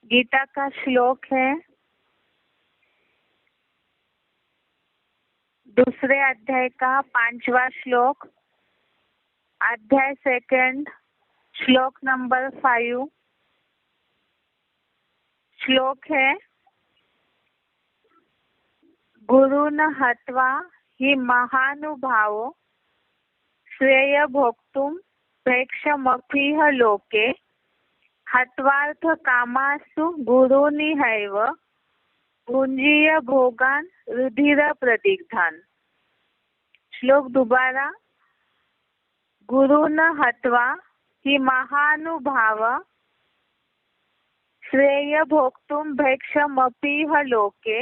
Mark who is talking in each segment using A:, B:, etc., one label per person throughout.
A: गीता का श्लोक है दूसरे अध्याय का 5वां श्लोक, अध्याय सेकंड, श्लोक नंबर 5। श्लोक है गुरुन हत्वा हि महानुभावो श्रेय भोक्तुम प्रेक्षमपीह लोके हत्वार्थ कामासु गुरुनिहैव भुंजीय भोगान रुधिर प्रदिग्धान। श्लोक दोबारा। गुरुन हत्वा हि महानुभाव श्रेय भोक्तुम भैक्षमपीह लोके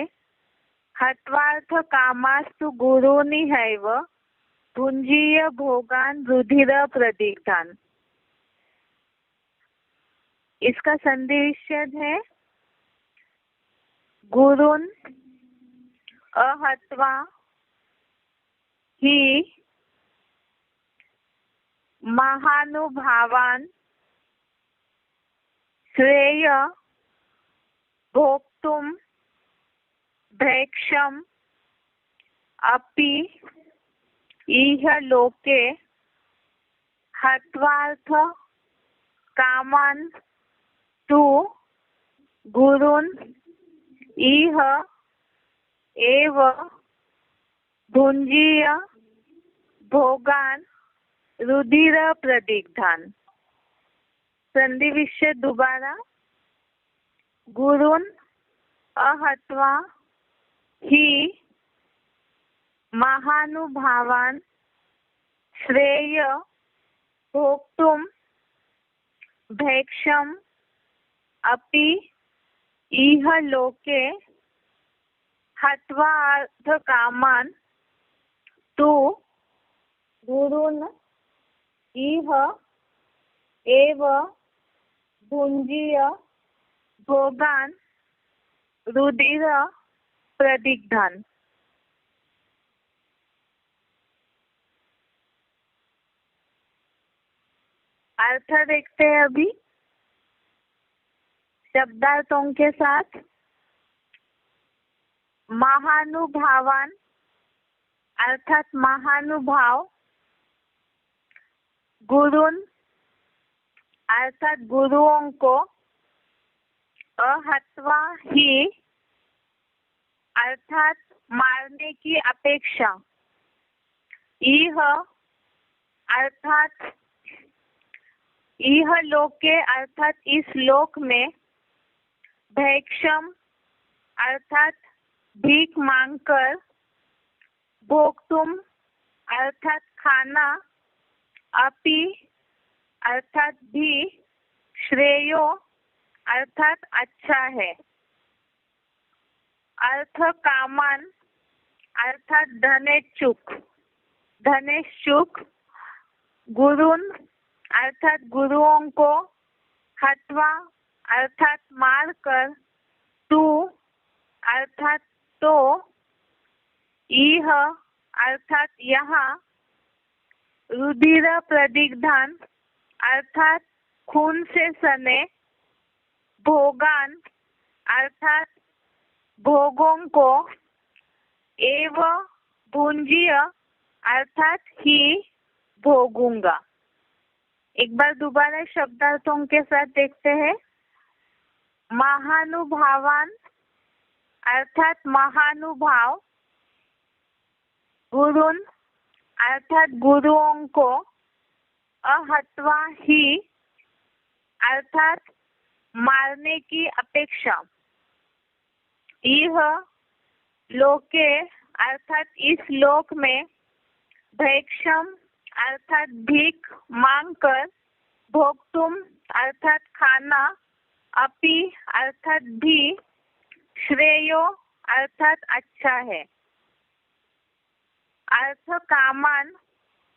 A: हत्वार्थ कामास्तु गुरुनिहैव भुंजीय भोगान रुधिर प्रदिग्धान। इसका संधि विच्छेद है गुरुन अहत्वा हि महानुभावान श्रेय भोक्तुम भैक्षम अपि इह लोके हत्वार्थ कामान तु गुरुन इह एव भुंजीय भोगान रुधिर प्रदिग्धान। संधि विच्छेद दोबारा। गुरुन अहत्वा हि महानुभावान श्रेय भोक्तुम भैक्षम अपि इह लोके हत्वा अर्थ कामान तु गुरुन इह एव भुंजीय भोगान रुधिर प्रदिग्धान। अर्थ देखते हैं अभी शब्दार्थों के साथ। महानुभावान अर्थात महानुभाव, गुरुन अर्थात गुरुओं को, अहत्वा ही अर्थात मारने की अपेक्षा, इह अर्थात इह लोके अर्थात इस लोक में, भैक्षम अर्थात भीख मांगकर, भोक्तुम अर्थात खाना, अपि अर्थात भी, श्रेयो अर्थात अच्छा है, अर्थ कामान अर्थात धनेच्छुक, धनेच्छुक, गुरुन अर्थात गुरुओं को, हत्वा अर्थात मार कर, तू अर्थात तो, इह अर्थात यहाँ, रुधिर प्रदिग्धान अर्थात खून से सने, भोगान अर्थात भोगों को, एव भुंजीय अर्थात ही भोगूंगा। एक बार दोबारा शब्दार्थों के साथ देखते हैं। महानुभावान अर्थात महानुभाव, गुरुन अर्थात गुरुओं को, अहत्वा ही अर्थात मारने की अपेक्षा, इह लोके अर्थात इस लोक में, भैक्षम अर्थात भीख मांगकर, भोक्तुम अर्थात खाना, अपि अर्थात भी, श्रेयो अर्थात अच्छा है, अर्थ कामान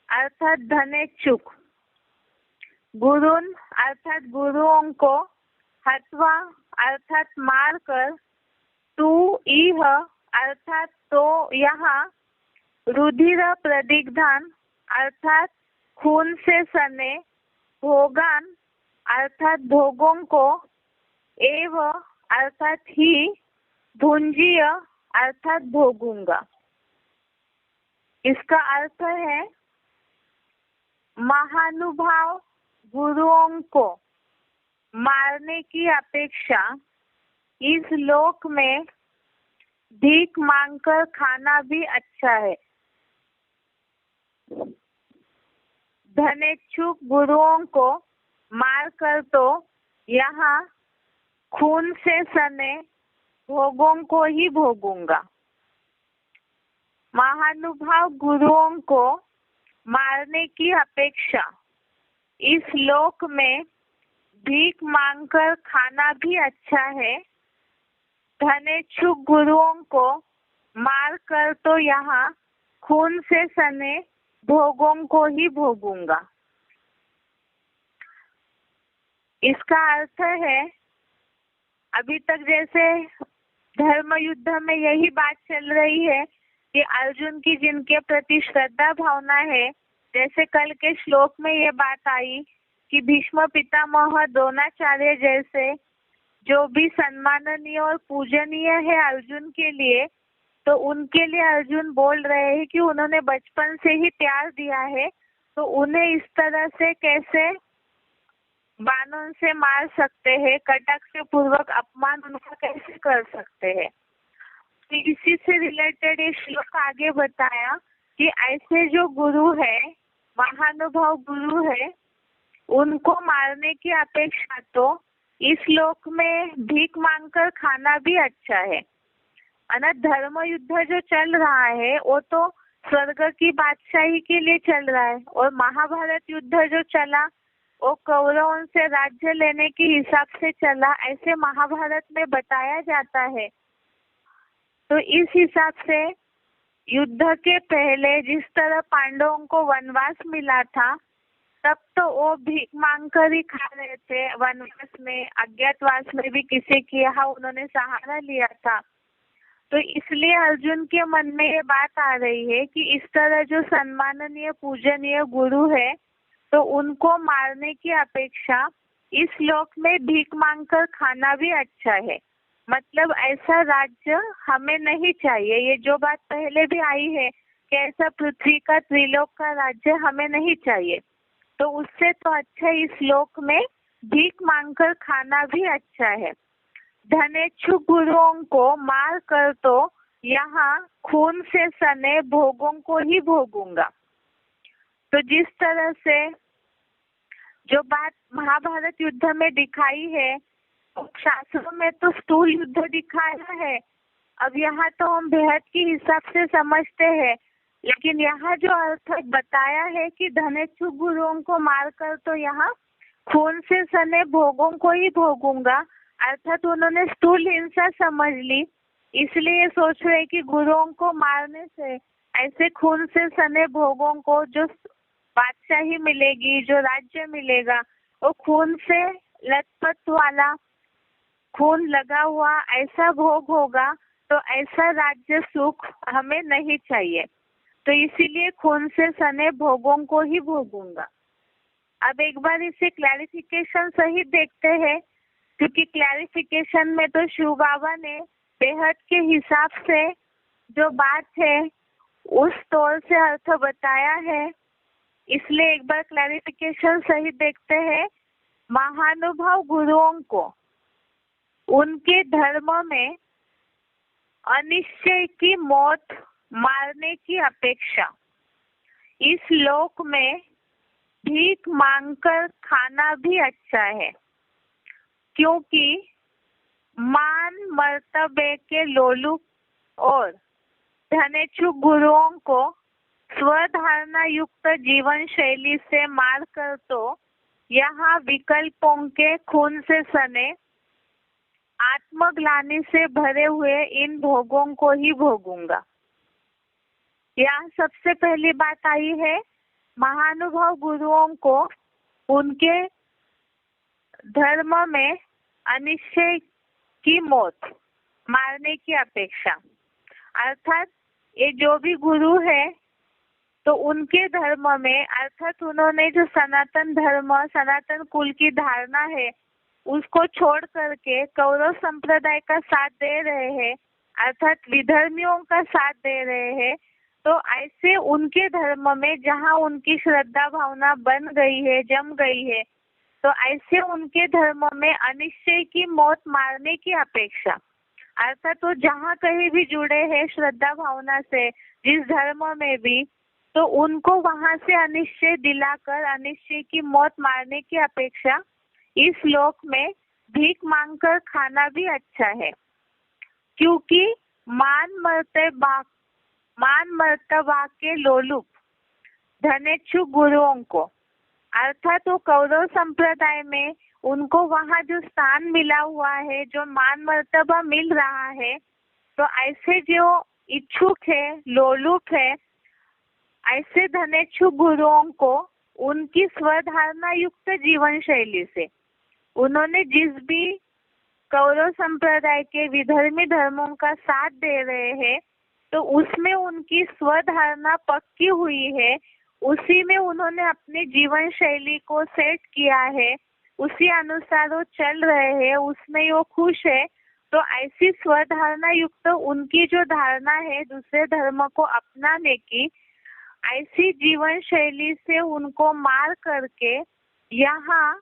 A: अर्थात धनेच्छुक, गुरुन अर्थात गुरुओं को, हत्वा अर्थात मार कर, तू इह अर्थात तो यहाँ, रुधिर प्रदिग्धान अर्थात खून से सने, भोगान अर्थात भोगों को, एव अर्थात ही, भुंजीय अर्थात भोगूंगा। इसका अर्थ है महानुभाव गुरुओं को मारने की अपेक्षा इस लोक में भीख मांगकर खाना भी अच्छा है। धनेच्छुक गुरुओं को मारकर तो यहाँ खून से सने भोगों को ही भोगूंगा। महानुभाव गुरुओं को मारने की अपेक्षा इस लोक में भीख मांगकर खाना भी अच्छा है। धनेच्छुक गुरुओं को मारकर तो यहाँ खून से सने भोगों को ही भोगूंगा। इसका अर्थ है, अभी तक जैसे धर्म युद्ध में यही बात चल रही है कि अर्जुन की जिनके प्रति श्रद्धा भावना है, जैसे कल के श्लोक में ये बात आई कि भीष्म पितामह द्रोणाचार्य जैसे जो भी सम्माननीय और पूजनीय है अर्जुन के लिए, तो उनके लिए अर्जुन बोल रहे हैं कि उन्होंने बचपन से ही प्यार दिया है, तो उन्हें इस तरह से कैसे बाणों से मार सकते हैं, कटाक्ष पूर्वक अपमान उनका कैसे कर सकते हैं। तो इसी से रिलेटेड ये श्लोक आगे बताया कि ऐसे जो गुरु है, महानुभाव गुरु है, उनको मारने की अपेक्षा तो इस लोक में भीख मांगकर खाना भी अच्छा है। अना धर्म युद्ध जो चल रहा है वो तो स्वर्ग की बादशाही के लिए चल रहा है, और महाभारत युद्ध जो चला वो कौरवों से राज्य लेने के हिसाब से चला, ऐसे महाभारत में बताया जाता है। तो इस हिसाब से युद्ध के पहले जिस तरह पांडवों को वनवास मिला था, तब तो वो भीख मांग कर ही खा रहे थे। वनवास में, अज्ञातवास में भी किसी की यहाँ उन्होंने सहारा लिया था। तो इसलिए अर्जुन के मन में ये बात आ रही है कि इस तरह जो सम्माननीय पूजनीय गुरु है, तो उनको मारने की अपेक्षा इस लोक में भीख मांगकर खाना भी अच्छा है। मतलब ऐसा राज्य हमें नहीं चाहिए। ये जो बात पहले भी आई है कि ऐसा पृथ्वी का त्रिलोक का राज्य हमें नहीं चाहिए, तो उससे तो अच्छा इस लोक में भीख मांगकर खाना भी अच्छा है। धनेच्छुक गुरुओं को मार कर तो यहाँ खून से सने भोगों को ही भोगूंगा। तो जिस तरह से जो बात महाभारत युद्ध में दिखाई है, शास्त्रों में तो स्थूल युद्ध दिखाया है। अब यहाँ तो हम बेहद के हिसाब से समझते हैं, लेकिन यहाँ जो अर्थ बताया है कि धनेच्छुक गुरुओं को मारकर तो यहाँ खून से सने भोगों को ही भोगूंगा, अर्थात उन्होंने स्थूल हिंसा समझ ली, इसलिए सोच रहे कि गुरुओं को मारने से ऐसे खून से सने भोगों को जो बादशाही मिलेगी, जो राज्य मिलेगा, वो खून से लथपथ वाला, खून लगा हुआ ऐसा भोग होगा, तो ऐसा राज्य सुख हमें नहीं चाहिए। तो इसीलिए खून से सने भोगों को ही भोगूंगा। अब एक बार इसे क्लैरिफिकेशन सहित देखते हैं, क्योंकि क्लैरिफिकेशन में तो शिव बाबा ने बेहद के हिसाब से जो बात है उस तौर से अर्थ बताया है, इसलिए एक बार क्लैरिफिकेशन सहित देखते हैं। महानुभाव गुरुओं को उनके धर्म में अनिश्चय की मौत मारने की अपेक्षा इस लोक में भीख मांगकर खाना भी अच्छा है, क्योंकि मान मर्तबे के लोलुप और धनेच्छुक गुरुओं को स्वधारणा युक्त जीवन शैली से मार कर तो यहाँ विकल्पों के खून से सने आत्मग्लानि से भरे हुए इन भोगों को ही भोगूंगा। यहाँ सबसे पहली बात आई है महानुभाव गुरुओं को उनके धर्म में अनिश्चय की मौत मारने की अपेक्षा, अर्थात ये जो भी गुरु है तो उनके धर्म में, अर्थात उन्होंने जो सनातन धर्म, सनातन कुल की धारणा है, उसको छोड़ करके कौरव संप्रदाय का साथ दे रहे हैं, अर्थात विधर्मियों का साथ दे रहे हैं, तो ऐसे उनके धर्म में जहाँ उनकी श्रद्धा भावना बन गई है, जम गई है, तो ऐसे उनके धर्म में अनिश्चय की मौत मारने की अपेक्षा, अर्थात तो जहाँ कहीं भी जुड़े हैं श्रद्धा भावना से, जिस धर्म में भी, तो उनको वहां से अनिश्चय दिलाकर अनिश्चय की मौत मारने की अपेक्षा इस लोक में भीख मांगकर खाना भी अच्छा है, क्योंकि मान मर्तबा के लोलुप धनेच्छु गुरुओं को, अर्थात तो कौरव संप्रदाय में उनको वहाँ जो स्थान मिला हुआ है, जो मान मर्तबा मिल रहा है, तो ऐसे जो इच्छुक है, लोलुप है, ऐसे धनेच्छु गुरुओं को उनकी स्वधारणा युक्त जीवन शैली से, उन्होंने जिस भी कौरव संप्रदाय के विधर्मी धर्मों का साथ दे रहे हैं, तो उसमें उनकी स्वधारणा पक्की हुई है, उसी में उन्होंने अपने जीवन शैली को सेट किया है, उसी अनुसार वो चल रहे हैं, उसमें वो खुश है, तो ऐसी स्वधारणा युक्त उनकी जो धारणा है दूसरे धर्म को अपनाने की, ऐसी जीवन शैली से उनको मार करके यहाँ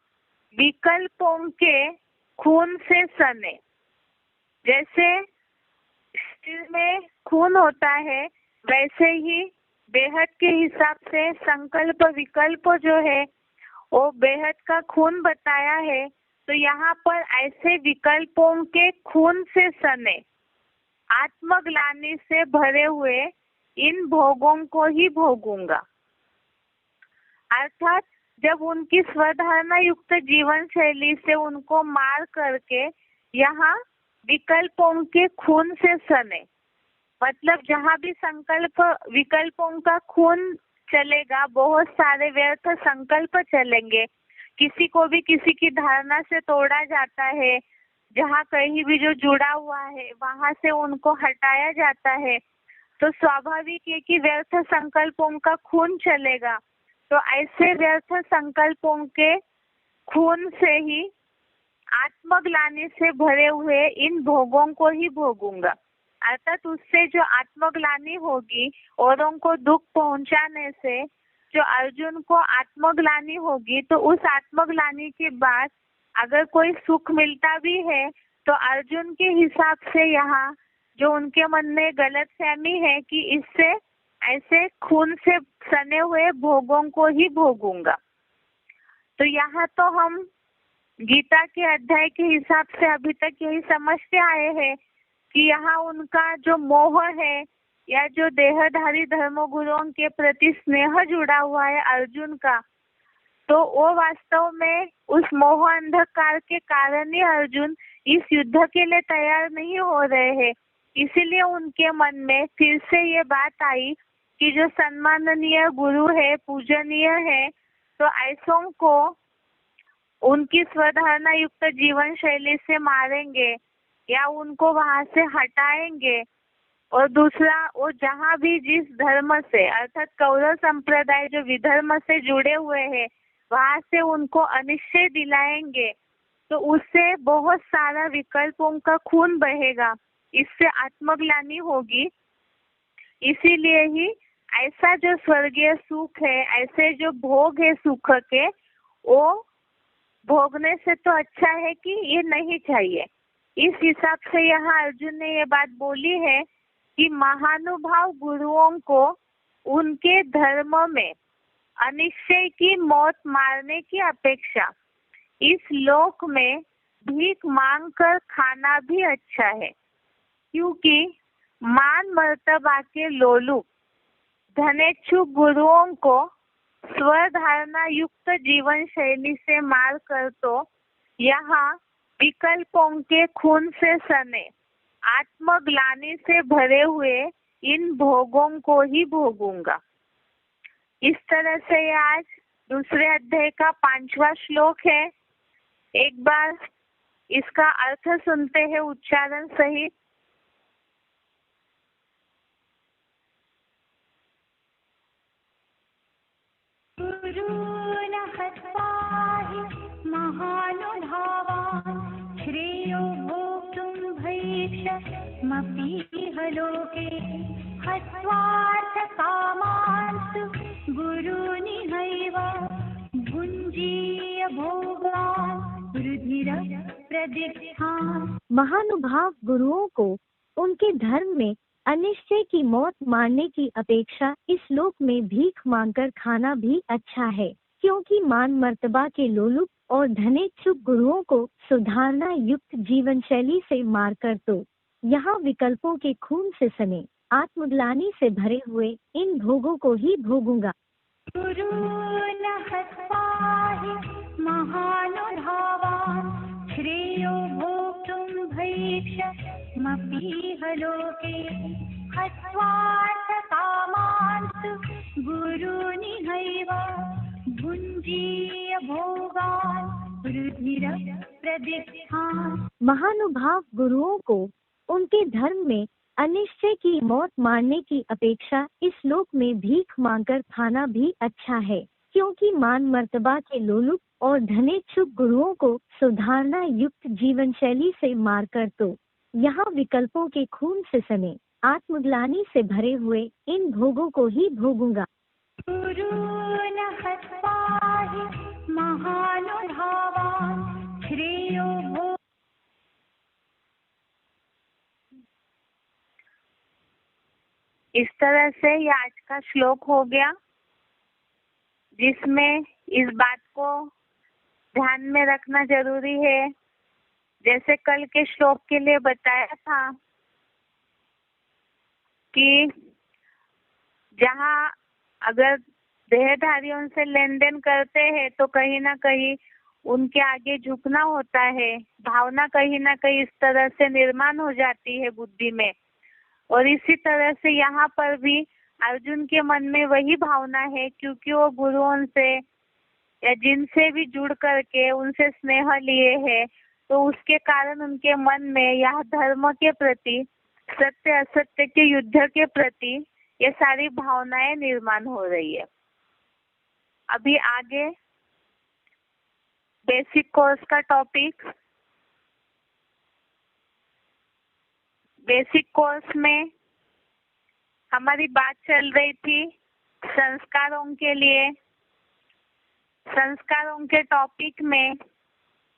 A: विकल्पों के खून से सने, जैसे शरीर में खून होता है वैसे ही बेहद के हिसाब से संकल्प विकल्प जो है वो बेहद का खून बताया है, तो यहाँ पर ऐसे विकल्पों के खून से सने आत्मग्लानि से भरे हुए इन भोगों को ही भोगूंगा, अर्थात जब उनकी स्वधारणा युक्त जीवन शैली से उनको मार करके यहाँ विकल्पों के खून से सने, मतलब जहाँ भी संकल्प विकल्पों का खून चलेगा, बहुत सारे व्यर्थ संकल्प चलेंगे, किसी को भी किसी की धारणा से तोड़ा जाता है, जहाँ कहीं भी जो जुड़ा हुआ है वहां से उनको हटाया जाता है, तो स्वाभाविक है कि व्यर्थ संकल्पों का खून चलेगा, तो ऐसे व्यर्थ संकल्पों के खून से ही आत्मग्लानि से भरे हुए इन भोगों को ही भोगूंगा, अर्थात उससे जो आत्मग्लानि होगी, औरों को दुख पहुंचाने से जो अर्जुन को आत्मग्लानि होगी, तो उस आत्मग्लानि के बाद अगर कोई सुख मिलता भी है तो अर्जुन के हिसाब से यहाँ जो उनके मन में गलतफहमी है कि इससे ऐसे खून से सने हुए भोगों को ही भोगूंगा। तो यहाँ तो हम गीता के अध्याय के हिसाब से अभी तक यही समझते आए हैं कि यहाँ उनका जो मोह है या जो देहधारी धर्मगुरुओं के प्रति स्नेह जुड़ा हुआ है अर्जुन का, तो वो वास्तव में उस मोह अंधकार के कारण ही अर्जुन इस युद्ध के लिए तैयार नहीं हो रहे हैं, इसीलिए उनके मन में फिर से ये बात आई कि जो सम्माननीय गुरु है, पूजनीय है, तो ऐसों को उनकी स्वधारणा युक्त जीवन शैली से मारेंगे या उनको वहां से हटाएंगे, और दूसरा वो जहाँ भी जिस धर्म से, अर्थात कौरव संप्रदाय जो विधर्म से जुड़े हुए हैं, वहां से उनको अनिश्चय दिलाएंगे, तो उससे बहुत सारा विकल्पों का खून बहेगा, इससे आत्मग्लानि होगी। इसीलिए ही ऐसा जो स्वर्गीय सुख है, ऐसे जो भोग है सुख के, वो भोगने से तो अच्छा है कि ये नहीं चाहिए। इस हिसाब से यहाँ अर्जुन ने ये बात बोली है कि महानुभाव गुरुओं को उनके धर्म में अनिश्चय की मौत मारने की अपेक्षा इस लोक में भीख मांग कर खाना भी अच्छा है, क्योंकि मान मर्तबा के लोलुप धनेच्छु गुरुओं को स्वधारणा युक्त जीवन शैली से मार कर तो यहाँ विकल्पों के खून से सने आत्मग्लानि से भरे हुए इन भोगों को ही भोगूंगा। इस तरह से आज दूसरे अध्याय का 5वां श्लोक है। एक बार इसका अर्थ सुनते हैं उच्चारण सहित।
B: गुरुर्न हत्वा हि महानुभावान् मपीह लोके हत्वार्थ कामांस्तु गुरुनिहैव भुञ्जीय भोगान् रुधिर प्रदिग्धान्।
C: महानुभाव गुरुओं को उनके धर्म में अनिश्चय की मौत मारने की अपेक्षा इस लोक में भीख मांगकर खाना भी अच्छा है, क्योंकि मान मर्तबा के लोलुप और धनेच्छुक गुरुओं को सुधारना युक्त जीवन शैली से मारकर तो यहाँ विकल्पों के खून से सने आत्मग्लानि से भरे हुए इन भोगों को ही भोगूंगा।
B: गुरून् हत्वा हि महानुभावान् श्रेयो भोक्तुं भैक्षमपीह लोके हत्वार्थ कामांस्तु गुरुनिहैव भुञ्जीय भोगान् रुधिर प्रदिग्धान्।
C: महानुभाव गुरुओं को उनके धर्म में अनिश्चय की मौत मारने की अपेक्षा इस लोक में भीख मांगकर खाना भी अच्छा है, क्योंकि मान मर्तबा के लोलुप और धनेच्छुक गुरुओं को सुधारना युक्त जीवन शैली से मारकर तो यहाँ विकल्पों के खून से सने आत्मग्लानि से भरे हुए इन भोगों को ही भोगूंगा।
B: गुरून् हत्वा हि महानुभावान् श्रेयो भोक्तुं।
A: इस तरह से ये आज का श्लोक हो गया, जिसमें इस बात को ध्यान में रखना जरूरी है, जैसे कल के श्लोक के लिए बताया था कि जहाँ अगर देहधारियों से लेन देन करते हैं तो कहीं ना कहीं उनके आगे झुकना होता है, भावना कहीं ना कहीं इस तरह से निर्माण हो जाती है बुद्धि में। और इसी तरह से यहाँ पर भी अर्जुन के मन में वही भावना है, क्योंकि वो गुरुओं से या जिनसे भी जुड़ करके उनसे स्नेह लिए है, तो उसके कारण उनके मन में यह धर्म के प्रति, सत्य असत्य के युद्ध के प्रति ये सारी भावनाएं निर्माण हो रही है। अभी आगे बेसिक कोर्स का टॉपिक, बेसिक कोर्स में हमारी बात चल रही थी संस्कारों के लिए। संस्कारों के टॉपिक में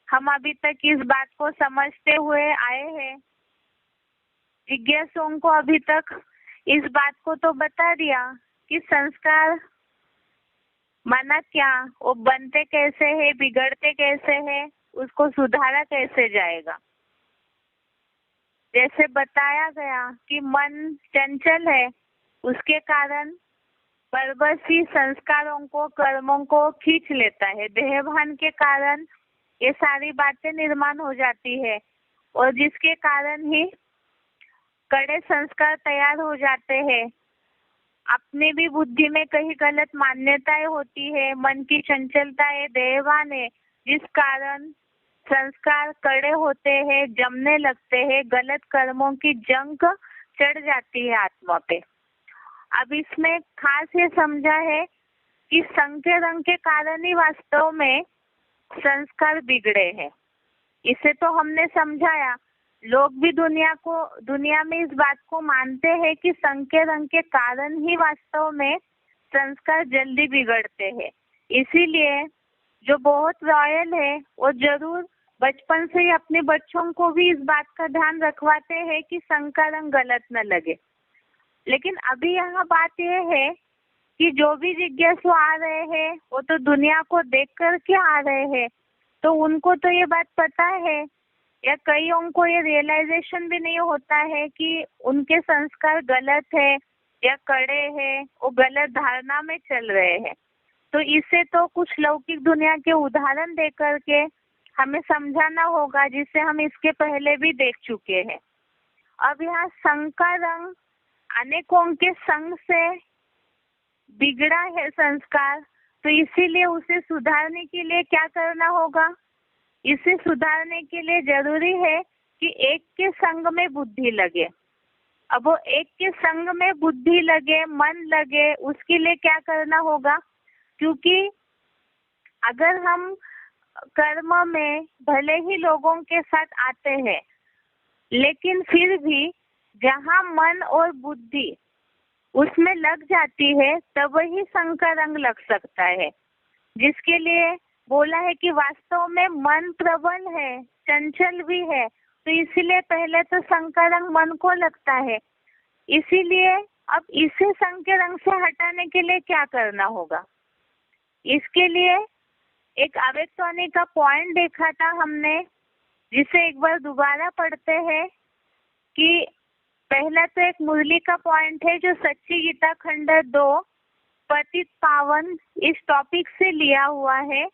A: हम अभी तक इस बात को समझते हुए आए हैं। जिज्ञासुओं को अभी तक इस बात को तो बता दिया कि संस्कार माना क्या, वो बनते कैसे है, बिगड़ते कैसे है, उसको सुधारा कैसे जाएगा। जैसे बताया गया कि मन चंचल है, उसके कारण बरबसी संस्कारों को, कर्मों को खींच लेता है। देहभान के कारण ये सारी बातें निर्माण हो जाती है और जिसके कारण ही कड़े संस्कार तैयार हो जाते हैं। अपनी भी बुद्धि में कहीं गलत मान्यताएं होती है, मन की चंचलता है, देहभान है, जिस कारण संस्कार कड़े होते हैं, जमने लगते हैं, गलत कर्मों की जंग चढ़ जाती है आत्मा पे। अब इसमें खास ये समझा है कि संग के रंग के कारण ही वास्तव में संस्कार बिगड़े हैं। इसे तो हमने समझाया। लोग भी दुनिया में इस बात को मानते हैं कि संग के रंग के कारण ही वास्तव में संस्कार जल्दी बिगड़ते हैं। इसीलिए जो बहुत रॉयल है वो जरूर बचपन से ही अपने बच्चों को भी इस बात का ध्यान रखवाते हैं कि संग का रंग गलत न लगे। लेकिन अभी यहाँ बात यह है कि जो भी जिज्ञासु आ रहे हैं वो तो दुनिया को देख कर के आ रहे हैं, तो उनको तो ये बात पता है, या कईयों को ये रियलाइजेशन भी नहीं होता है कि उनके संस्कार गलत है या कड़े हैं, वो गलत धारणा में चल रहे हैं। तो इसे तो कुछ लौकिक दुनिया के उदाहरण दे करके हमें समझाना होगा, जिसे हम इसके पहले भी देख चुके हैं। अब यहाँ संग का रंग अनेकों के संग से बिगड़ा है संस्कार, तो इसीलिए उसे सुधारने के लिए क्या करना होगा? इसे सुधारने के लिए जरूरी है कि एक के संग में बुद्धि लगे। अब वो एक के संग में बुद्धि लगे, मन लगे, उसके लिए क्या करना होगा? क्योंकि अगर हम कर्म में भले ही लोगों के साथ आते हैं, लेकिन फिर भी जहाँ मन और बुद्धि उसमें लग जाती है तब ही संग का रंग लग सकता है, जिसके लिए बोला है कि वास्तव में मन प्रबल है, चंचल भी है, तो इसीलिए पहले तो संग का रंग मन को लगता है। इसीलिए अब इसे संग के रंग से हटाने के लिए क्या करना होगा? इसके लिए एक अव्यक्तवाणी का पॉइंट देखा था हमने, जिसे एक बार दोबारा पढ़ते हैं कि पहला तो एक मुरली का पॉइंट है जो सच्ची गीता खंड 2 पतित पावन इस टॉपिक से लिया हुआ है।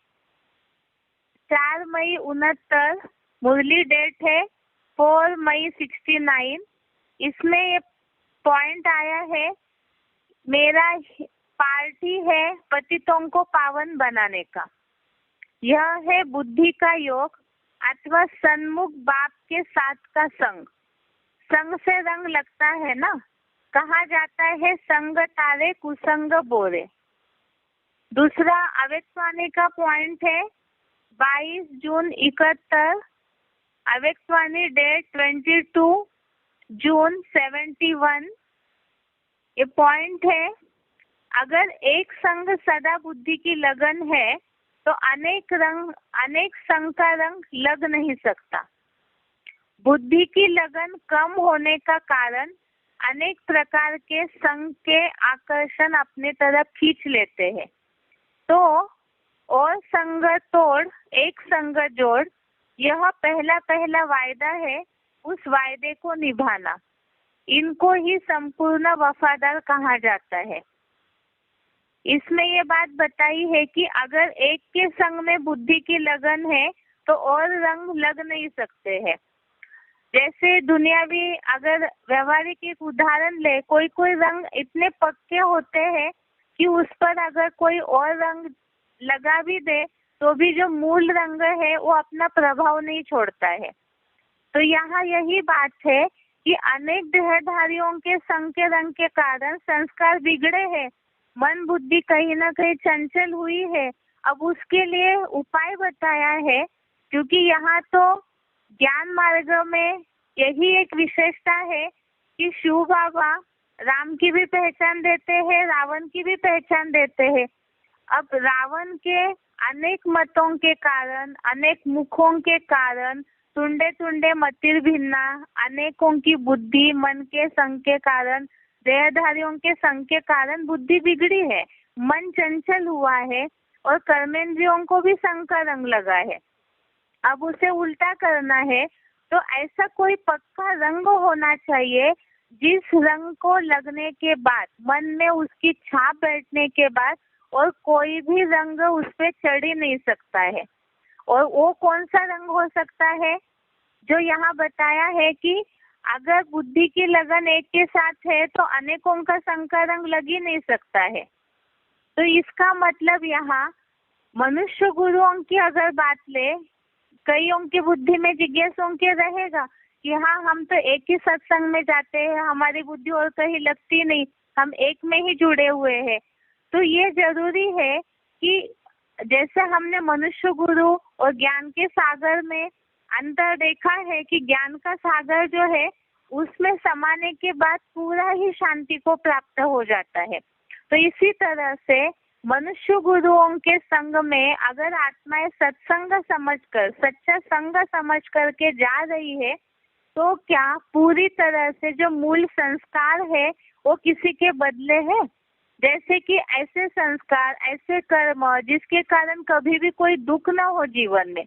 A: 4 मई 69 मुरली डेट है 4 मई 69। इसमें ये पॉइंट आया है, मेरा पार्टी है पतितों को पावन बनाने का। यह है बुद्धि का योग अथवा सन्मुख बाप के साथ का संग। संग से रंग लगता है ना, कहा जाता है संग तारे कुसंग बोरे। दूसरा अव्यक्तवाणी का पॉइंट है 22 जून 71, अव्यक्तवाणी डेट 22 जून 71। ये पॉइंट है, अगर एक संग सदा बुद्धि की लगन है तो अनेक संग का रंग लग नहीं सकता। बुद्धि की लगन कम होने का कारण अनेक प्रकार के संग के आकर्षण अपने तरफ खींच लेते हैं। तो और संग तोड़ एक संग जोड़, यह पहला वायदा है, उस वायदे को निभाना। इनको ही संपूर्ण वफादार कहा जाता है। इसमें ये बात बताई है कि अगर एक के संग में बुद्धि की लगन है तो और रंग लग नहीं सकते हैं। जैसे दुनियावी अगर व्यवहारिक एक उदाहरण ले, कोई कोई रंग इतने पक्के होते हैं कि उस पर अगर कोई और रंग लगा भी दे तो भी जो मूल रंग है वो अपना प्रभाव नहीं छोड़ता है। तो यहाँ यही बात है कि अनेक देहधारियों के संग के रंग के कारण संस्कार बिगड़े हैं, मन बुद्धि कहीं ना कहीं चंचल हुई है। अब उसके लिए उपाय बताया है, क्योंकि यहाँ तो ज्ञान मार्ग में यही एक विशेषता है कि शिव बाबा राम की भी पहचान देते हैं, रावण की भी पहचान देते हैं। अब रावण के अनेक मतों के कारण, अनेक मुखों के कारण, तुंडे तुंडे मतिर भिन्ना, अनेकों की बुद्धि मन के संग के कारण, देहधारियों के संग के कारण बुद्धि बिगड़ी है, मन चंचल हुआ है और कर्मेंद्रियों को भी संग का रंग लगा है। अब उसे उल्टा करना है तो ऐसा कोई पक्का रंग होना चाहिए जिस रंग को लगने के बाद, मन में उसकी छाप बैठने के बाद और कोई भी रंग उस पे चढ़ ही नहीं सकता है। और वो कौन सा रंग हो सकता है? जो यहाँ बताया है कि अगर बुद्धि की लगन एक के साथ है तो अनेकों का संग का रंग लग ही नहीं सकता है। तो इसका मतलब यहाँ मनुष्य गुरुओं की अगर बात ले, कईयों की बुद्धि में जिज्ञासों के रहेगा कि हाँ, हम तो एक ही सत्संग में जाते हैं, हमारी बुद्धि और कहीं लगती नहीं, हम एक में ही जुड़े हुए हैं। तो ये जरूरी है कि जैसे हमने मनुष्य गुरु और ज्ञान के सागर में अंतर देखा है कि ज्ञान का सागर जो है उसमें समाने के बाद पूरा ही शांति को प्राप्त हो जाता है। तो इसी तरह से मनुष्य गुरुओं के संग में अगर आत्माएं सत्संग समझकर, सच्चा संग समझ करके जा रही है तो क्या पूरी तरह से जो मूल संस्कार है वो किसी के बदले है? जैसे कि ऐसे संस्कार, ऐसे कर्म जिसके कारण कभी भी कोई दुख न हो जीवन में,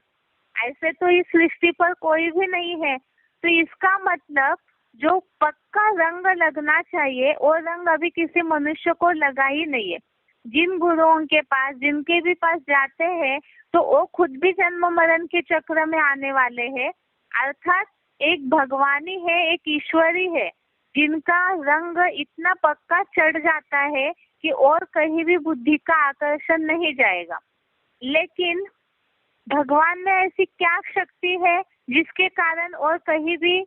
A: ऐसे तो इस सृष्टि पर कोई भी नहीं है। तो इसका मतलब जो पक्का रंग लगना चाहिए वो रंग अभी किसी मनुष्य को लगा ही नहीं है। जिन गुरुओं के पास, जिनके भी पास जाते हैं तो वो खुद भी जन्म मरण के चक्र में आने वाले हैं। अर्थात एक भगवानी है, एक ईश्वरी है, जिनका रंग इतना पक्का चढ़ जाता है कि और कहीं भी बुद्धि का आकर्षण नहीं जाएगा। लेकिन भगवान में ऐसी क्या शक्ति है जिसके कारण और कहीं भी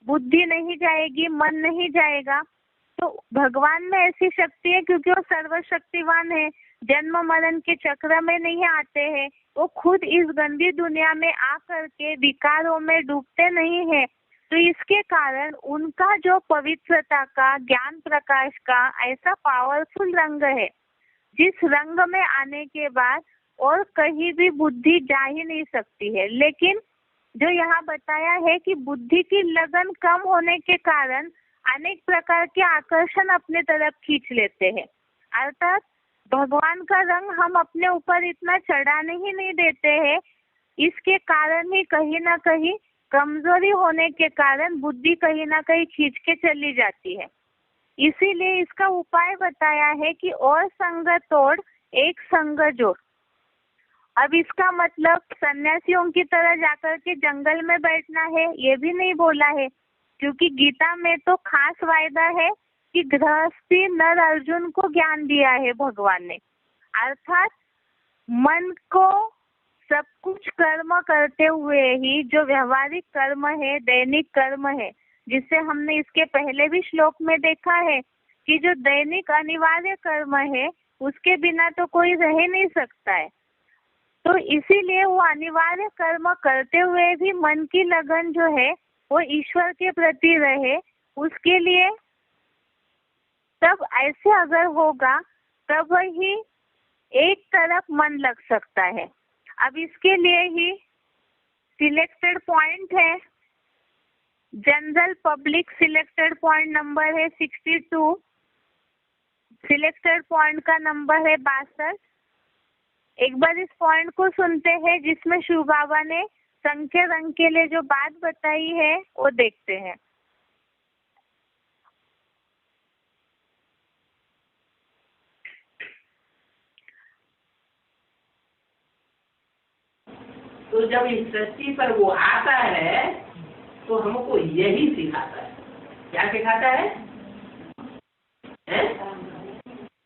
A: बुद्धि नहीं जाएगी, मन नहीं जाएगा? तो भगवान में ऐसी शक्ति है क्योंकि वो सर्वशक्तिवान है, जन्म मरण के चक्र में नहीं आते हैं, वो खुद इस गंदी दुनिया में आकर के विकारों में डूबते नहीं है। तो जिसके कारण उनका जो पवित्रता का, ज्ञान प्रकाश का ऐसा पावरफुल रंग है, जिस रंग में आने के बाद और कहीं भी बुद्धि जा ही नहीं सकती है। लेकिन जो यहाँ बताया है कि बुद्धि की लगन कम होने के कारण अनेक प्रकार के आकर्षण अपने तरफ खींच लेते हैं। अर्थात भगवान का रंग हम अपने ऊपर इतना चढ़ाने ही नहीं देते हैं। इसके कारण ही कहीं ना कहीं कमजोरी होने के कारण बुद्धि कहीं ना कहीं खींच के चली जाती है। इसीलिए इसका उपाय बताया है कि और संग तोड़ एक संग जोड़। अब इसका मतलब सन्यासियों की तरह जाकर के जंगल में बैठना है, ये भी नहीं बोला है, क्योंकि गीता में तो खास वायदा है कि गृहस्थी नर अर्जुन को ज्ञान दिया है भगवान ने। अर्थात मन को सब कुछ कर्म करते हुए ही जो व्यवहारिक कर्म है, दैनिक कर्म है, जिससे हमने इसके पहले भी श्लोक में देखा है कि जो दैनिक अनिवार्य कर्म है उसके बिना तो कोई रह नहीं सकता है। तो इसीलिए वो अनिवार्य कर्म करते हुए भी मन की लगन जो है वो ईश्वर के प्रति रहे, उसके लिए तब ऐसे अगर होगा तब ही एक तरफ मन लग सकता है। अब इसके लिए ही सिलेक्टेड पॉइंट है, general public selected point number है 62, सिलेक्टेड पॉइंट का नंबर है 62। एक बार इस पॉइंट को सुनते हैं जिसमें शिव बाबा ने संख्या रंग के लिए जो बात बताई है वो देखते हैं।
D: तो जब इस सृष्टि पर वो आता है तो हमको यही सिखाता है। क्या सिखाता है?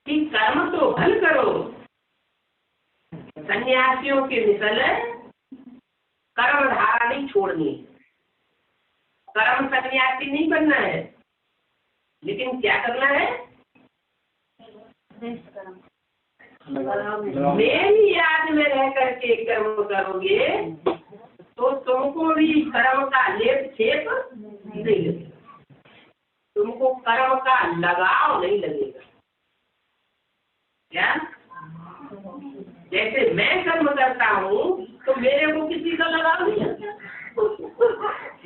D: कि कर्म तो भल करो, सन्यासियों के मिसल कर्म धारा नहीं छोड़नी, कर्म सन्यासी नहीं बनना है, लेकिन क्या करना है? मेरी याद में रह करके कर्म करोगे तो तुमको भी कर्म का लेप छेप नहीं लगेगा, तुमको कर्म का लगाव नहीं लगेगा। क्या? जैसे मैं कर्म करता हूँ तो मेरे को किसी का लगाव नहीं आता,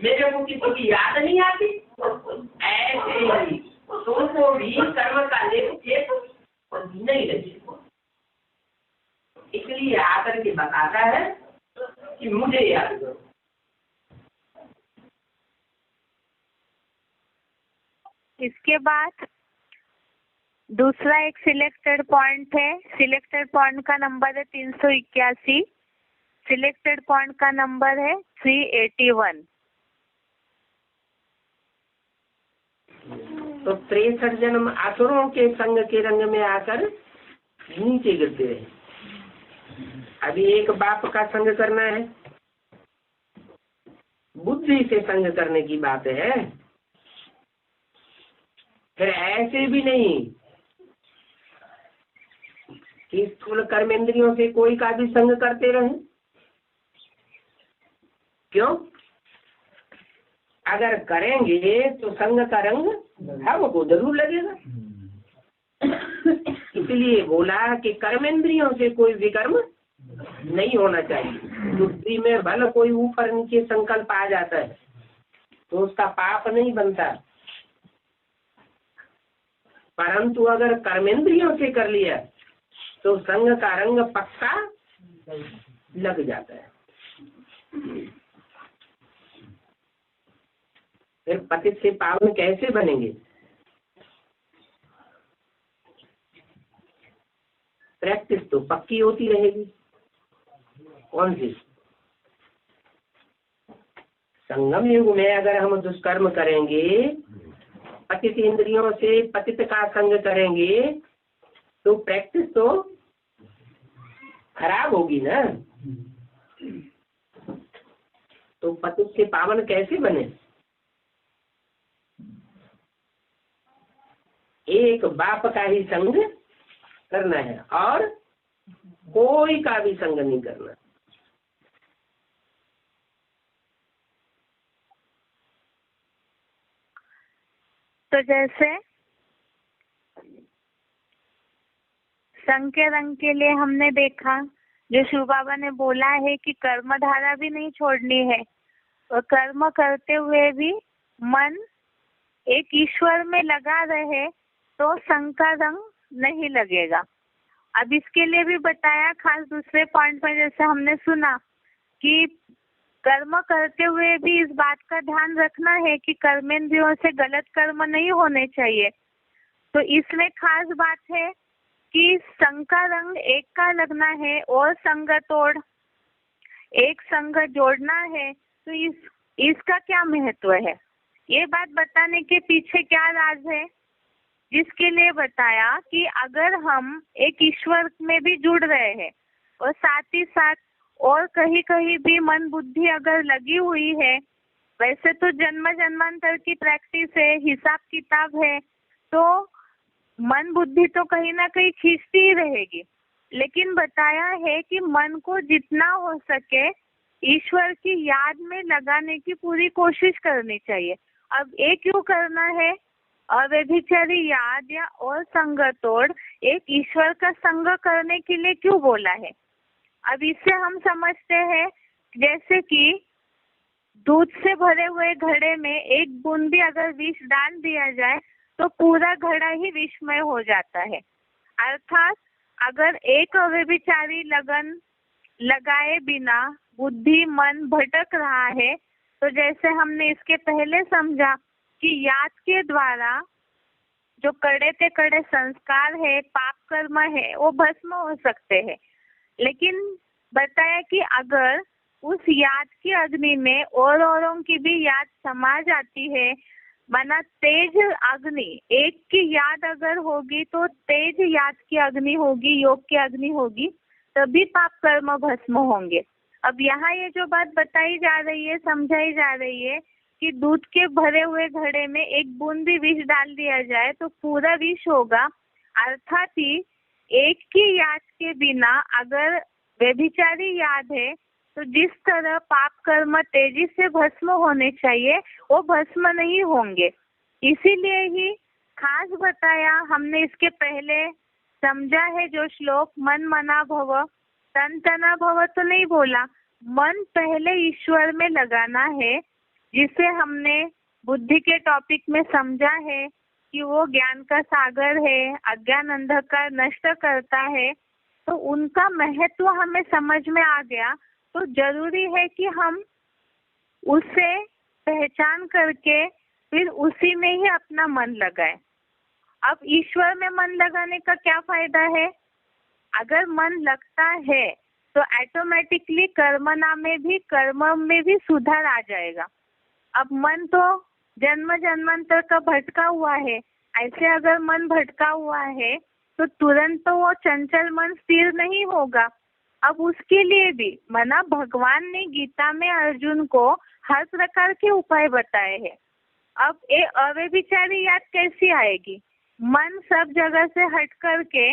D: मेरे को किसी की याद नहीं आती, ऐसे ही तुमको भी कर्म का लेप छेप नहीं लगेगा। इसलिए आकर के बताता है कि मुझे याद करो।
A: इसके बाद दूसरा एक सिलेक्टेड पॉइंट है, सिलेक्टेड पॉइंट का नंबर है 381, सिलेक्टेड पॉइंट का नंबर है 381।
D: तो 63 जन्म असुरों के संग के रंग में आकर नीचे गिरते हैं। अभी एक बाप का संग करना है, बुद्धि से संग करने की बात है। फिर ऐसे भी नहीं कि स्थूल कर्मेंद्रियों से कोई का भी संग करते रहे। क्यों? अगर करेंगे तो संग का रंग हमको जरूर लगेगा। इसलिए बोला कि कर्मेंद्रियों से कोई विकर्म नहीं होना चाहिए। बुद्धि में भले कोई ऊपर नीचे संकल्प आ जाता है तो उसका पाप नहीं बनता, परंतु अगर कर्मेंद्रियों से कर लिया तो संग का रंग पक्का लग जाता है। फिर पतित से पावन कैसे बनेंगे? प्रैक्टिस तो पक्की होती रहेगी। कौन सी? संगम युग में अगर हम दुष्कर्म करेंगे, पतित इंद्रियों से पतित का संग करेंगे तो प्रैक्टिस तो खराब होगी ना। तो पतित से पावन कैसे बने? एक बाप का ही संग करना है और कोई का भी संग नहीं करना।
A: तो जैसे संख्या रंग के लिए हमने देखा, जो शिव बाबा ने बोला है कि कर्म धारा भी नहीं छोड़नी है और कर्म करते हुए भी मन एक ईश्वर में लगा रहे तो संख्या रंग नहीं लगेगा। अब इसके लिए भी बताया खास दूसरे पॉइंट में, जैसे हमने सुना कि कर्म करते हुए भी इस बात का ध्यान रखना है कि कर्मेंद्रियों से गलत कर्म नहीं होने चाहिए। तो इसमें खास बात है कि संग का रंग एक का लगना है और संग तोड़ एक संग जोड़ना है। तो इसका क्या महत्व है, ये बात बताने के पीछे क्या राज है, जिसके लिए बताया कि अगर हम एक ईश्वर में भी जुड़ रहे हैं और साथ ही साथ और कहीं कहीं भी मन बुद्धि अगर लगी हुई है, वैसे तो जन्म जन्मांतर की प्रैक्टिस है, हिसाब किताब है, तो मन बुद्धि तो कहीं ना कहीं खींचती ही रहेगी, लेकिन बताया है कि मन को जितना हो सके ईश्वर की याद में लगाने की पूरी कोशिश करनी चाहिए। अब ये क्यों करना है, अव्यभिचारी याद या और संग तोड़ एक ईश्वर का संग करने के लिए क्यों बोला है। अब इससे हम समझते हैं जैसे कि दूध से भरे हुए घड़े में एक बूंद भी अगर विष डाल दिया जाए तो पूरा घड़ा ही विषमय हो जाता है। अर्थात अगर एक अव्यभिचारी लगन लगाए बिना बुद्धि मन भटक रहा है, तो जैसे हमने इसके पहले समझा कि याद के द्वारा जो कड़े ते कड़े संस्कार है, पाप कर्म है, वो भस्म हो सकते हैं। लेकिन बताया कि अगर उस याद की अग्नि में औरों की भी याद समा जाती है, माना तेज अग्नि, एक की याद अगर होगी तो तेज याद की अग्नि होगी, योग की अग्नि होगी, तभी पाप कर्म भस्म होंगे। अब यहाँ ये जो बात बताई जा रही है, समझाई जा रही है कि दूध के भरे हुए घड़े में एक बूंद भी विष डाल दिया जाए तो पूरा विष होगा। अर्थात ही एक की याद के बिना अगर व्यभिचारी याद है तो जिस तरह पाप कर्म तेजी से भस्म होने चाहिए वो भस्म नहीं होंगे। इसीलिए ही खास बताया हमने, इसके पहले समझा है जो श्लोक मन मना भव तन तना भव तो नहीं बोला, मन पहले ईश्वर में लगाना है, जिसे हमने बुद्धि के टॉपिक में समझा है कि वो ज्ञान का सागर है, अज्ञान अंधकार नष्ट करता है। तो उनका महत्व हमें समझ में आ गया, तो जरूरी है कि हम उसे पहचान करके फिर उसी में ही अपना मन लगाए। अब ईश्वर में मन लगाने का क्या फायदा है, अगर मन लगता है तो ऑटोमेटिकली कर्मना में भी सुधार आ जाएगा। अब मन तो जन्म जन्मांतर का भटका हुआ है, ऐसे अगर मन भटका हुआ है तो तुरंत तो वो चंचल मन स्थिर नहीं होगा। अब उसके लिए भी मना भगवान ने गीता में अर्जुन को हर प्रकार के उपाय बताए हैं। अब ये अव्यभिचारी याद कैसी आएगी, मन सब जगह से हट करके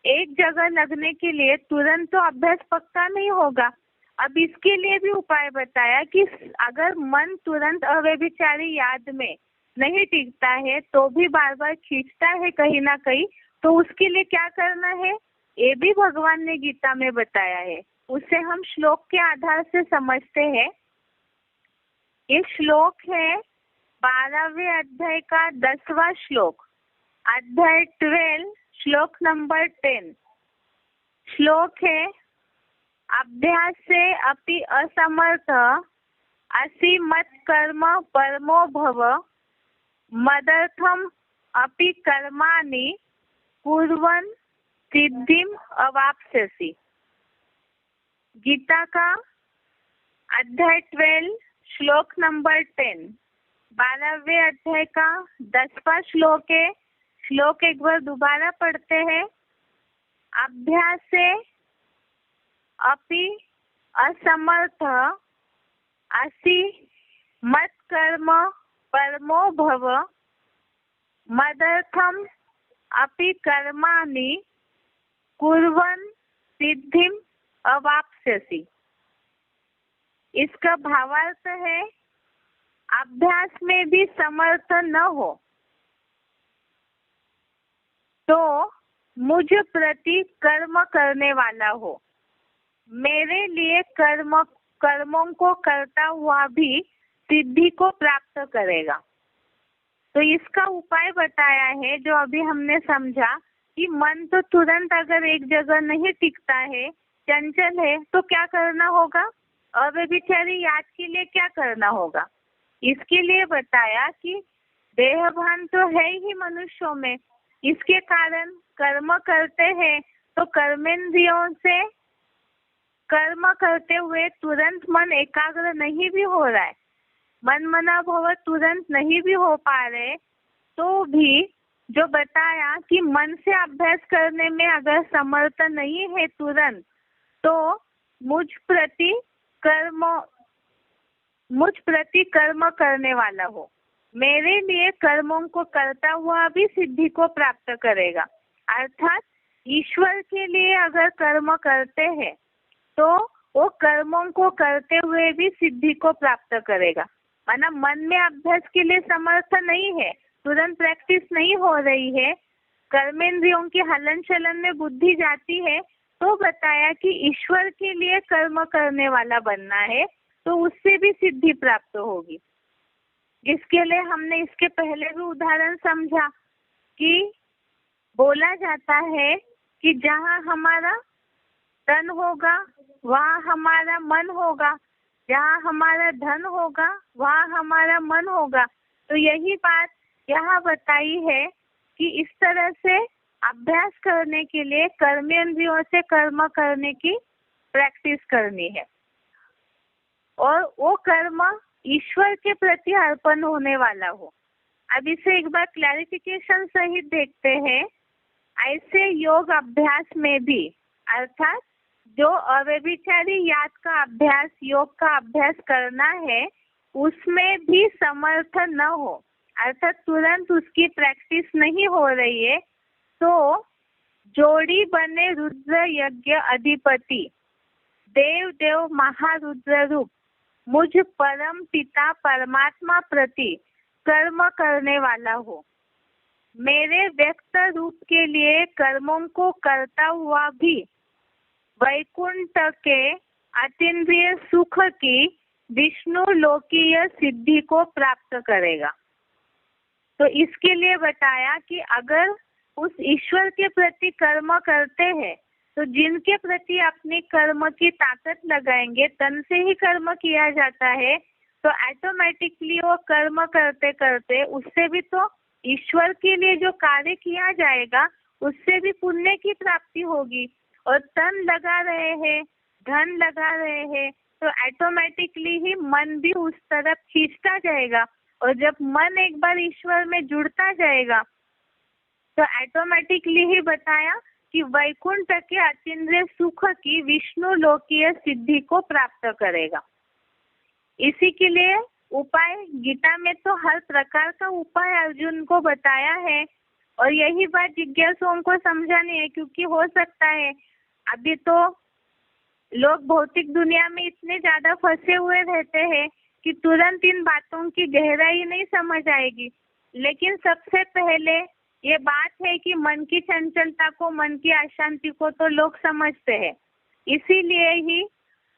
A: एक जगह लगने के लिए तुरंत तो अभ्यास पक्का नहीं होगा। अब इसके लिए भी उपाय बताया कि अगर मन तुरंत अव्यभिचारी याद में नहीं टिकता है तो भी बार बार खींचता है कहीं ना कहीं, तो उसके लिए क्या करना है ये भी भगवान ने गीता में बताया है। उसे हम श्लोक के आधार से समझते हैं। ये श्लोक है 12वें अध्याय का 10वां श्लोक, अध्याय 12 श्लोक नंबर 10। श्लोक है अभ्यास से अपि असमर्थ असि मत कर्म परमो भव मदर्थम अपि कर्माणि कुर्वन् सिद्धिम अवाप्स्यसि। गीता का अध्याय 12 श्लोक नंबर 10, 12वें अध्याय का 10वां श्लोक है। श्लोक एक बार दोबारा पढ़ते हैं। अभ्यास से अपि असमर्थ असि मत कर्म परमो भव मदर्थम अपि कर्माणि कुर्वन् सिद्धिम अवाप्स्यसि। इसका भावार्थ है अभ्यास में भी समर्थ न हो तो मुझ प्रति कर्म करने वाला हो। मेरे लिए कर्मों को करता हुआ भी सिद्धि को प्राप्त करेगा। तो इसका उपाय बताया है जो अभी हमने समझा कि मन तो तुरंत अगर एक जगह नहीं टिकता है, चंचल है, तो क्या करना होगा? अव्यभिचारी याद के लिए क्या करना होगा? इसके लिए बताया कि देहभान तो है ही मनुष्यों में, इसके कारण कर्म करते हैं तो कर्मेंद्रियों से कर्म करते हुए तुरंत मन एकाग्र नहीं भी हो रहा है, मन मना भव तुरंत नहीं भी हो पा रहे, तो भी जो बताया कि मन से अभ्यास करने में अगर समर्थ नहीं है तुरंत, तो मुझ प्रति कर्म करने वाला हो। मेरे लिए कर्मों को करता हुआ भी सिद्धि को प्राप्त करेगा। अर्थात ईश्वर के लिए अगर कर्म करते हैं तो वो कर्मों को करते हुए भी सिद्धि को प्राप्त करेगा। माना मन में अभ्यास के लिए समर्थ नहीं है, तुरंत प्रैक्टिस नहीं हो रही है, कर्मेंद्रियों के हलन चलन में बुद्धि जाती है, तो बताया कि ईश्वर के लिए कर्म करने वाला बनना है तो उससे भी सिद्धि प्राप्त होगी। जिसके लिए हमने इसके पहले भी उदाहरण समझा कि बोला जाता है कि जहाँ हमारा तन होगा वहाँ हमारा मन होगा, जहाँ हमारा धन होगा वहाँ हमारा मन होगा। तो यही बात यहाँ बताई है कि इस तरह से अभ्यास करने के लिए कर्मेंद्रियों से कर्म करने की प्रैक्टिस करनी है और वो कर्म ईश्वर के प्रति अर्पण होने वाला हो। अब इसे एक बार क्लैरिफिकेशन सहित देखते हैं। ऐसे योग अभ्यास में भी, अर्थात जो अव्यभिचारी याद का अभ्यास, योग का अभ्यास करना है, उसमें भी समर्थ न हो, अर्थात तुरंत उसकी प्रैक्टिस नहीं हो रही है, तो जोड़ी बने रुद्र यज्ञ अधिपति देव देव महारुद्र रूप मुझ परम पिता परमात्मा प्रति कर्म करने वाला हो। मेरे व्यक्त रूप के लिए कर्मों को करता हुआ भी वैकुंठ के अतीन्द्रिय सुख की विष्णु लोकीय सिद्धि को प्राप्त करेगा। तो इसके लिए बताया कि अगर उस ईश्वर के प्रति कर्म करते हैं तो जिनके प्रति अपनी कर्म की ताकत लगाएंगे, तन से ही कर्म किया जाता है, तो ऑटोमेटिकली वो कर्म करते करते उससे भी तो ईश्वर के लिए जो कार्य किया जाएगा उससे भी पुण्य की प्राप्ति होगी। और तन लगा रहे हैं, धन लगा रहे हैं, तो ऑटोमेटिकली ही मन भी उस तरफ खींचता जाएगा। और जब मन एक बार ईश्वर में जुड़ता जाएगा तो ऑटोमेटिकली ही बताया कि वैकुंठ के अतीन्द्रिय सुख की विष्णु लोकीय सिद्धि को प्राप्त करेगा। इसी के लिए उपाय गीता में तो हर प्रकार का उपाय अर्जुन को बताया है और यही बात जिज्ञासुओं को समझानी है, क्योंकि हो सकता है अभी तो लोग भौतिक दुनिया में इतने ज्यादा फंसे हुए रहते हैं कि तुरंत इन बातों की गहराई नहीं समझ आएगी। लेकिन सबसे पहले ये बात है कि मन की चंचलता को, मन की अशांति को तो लोग समझते हैं, इसीलिए ही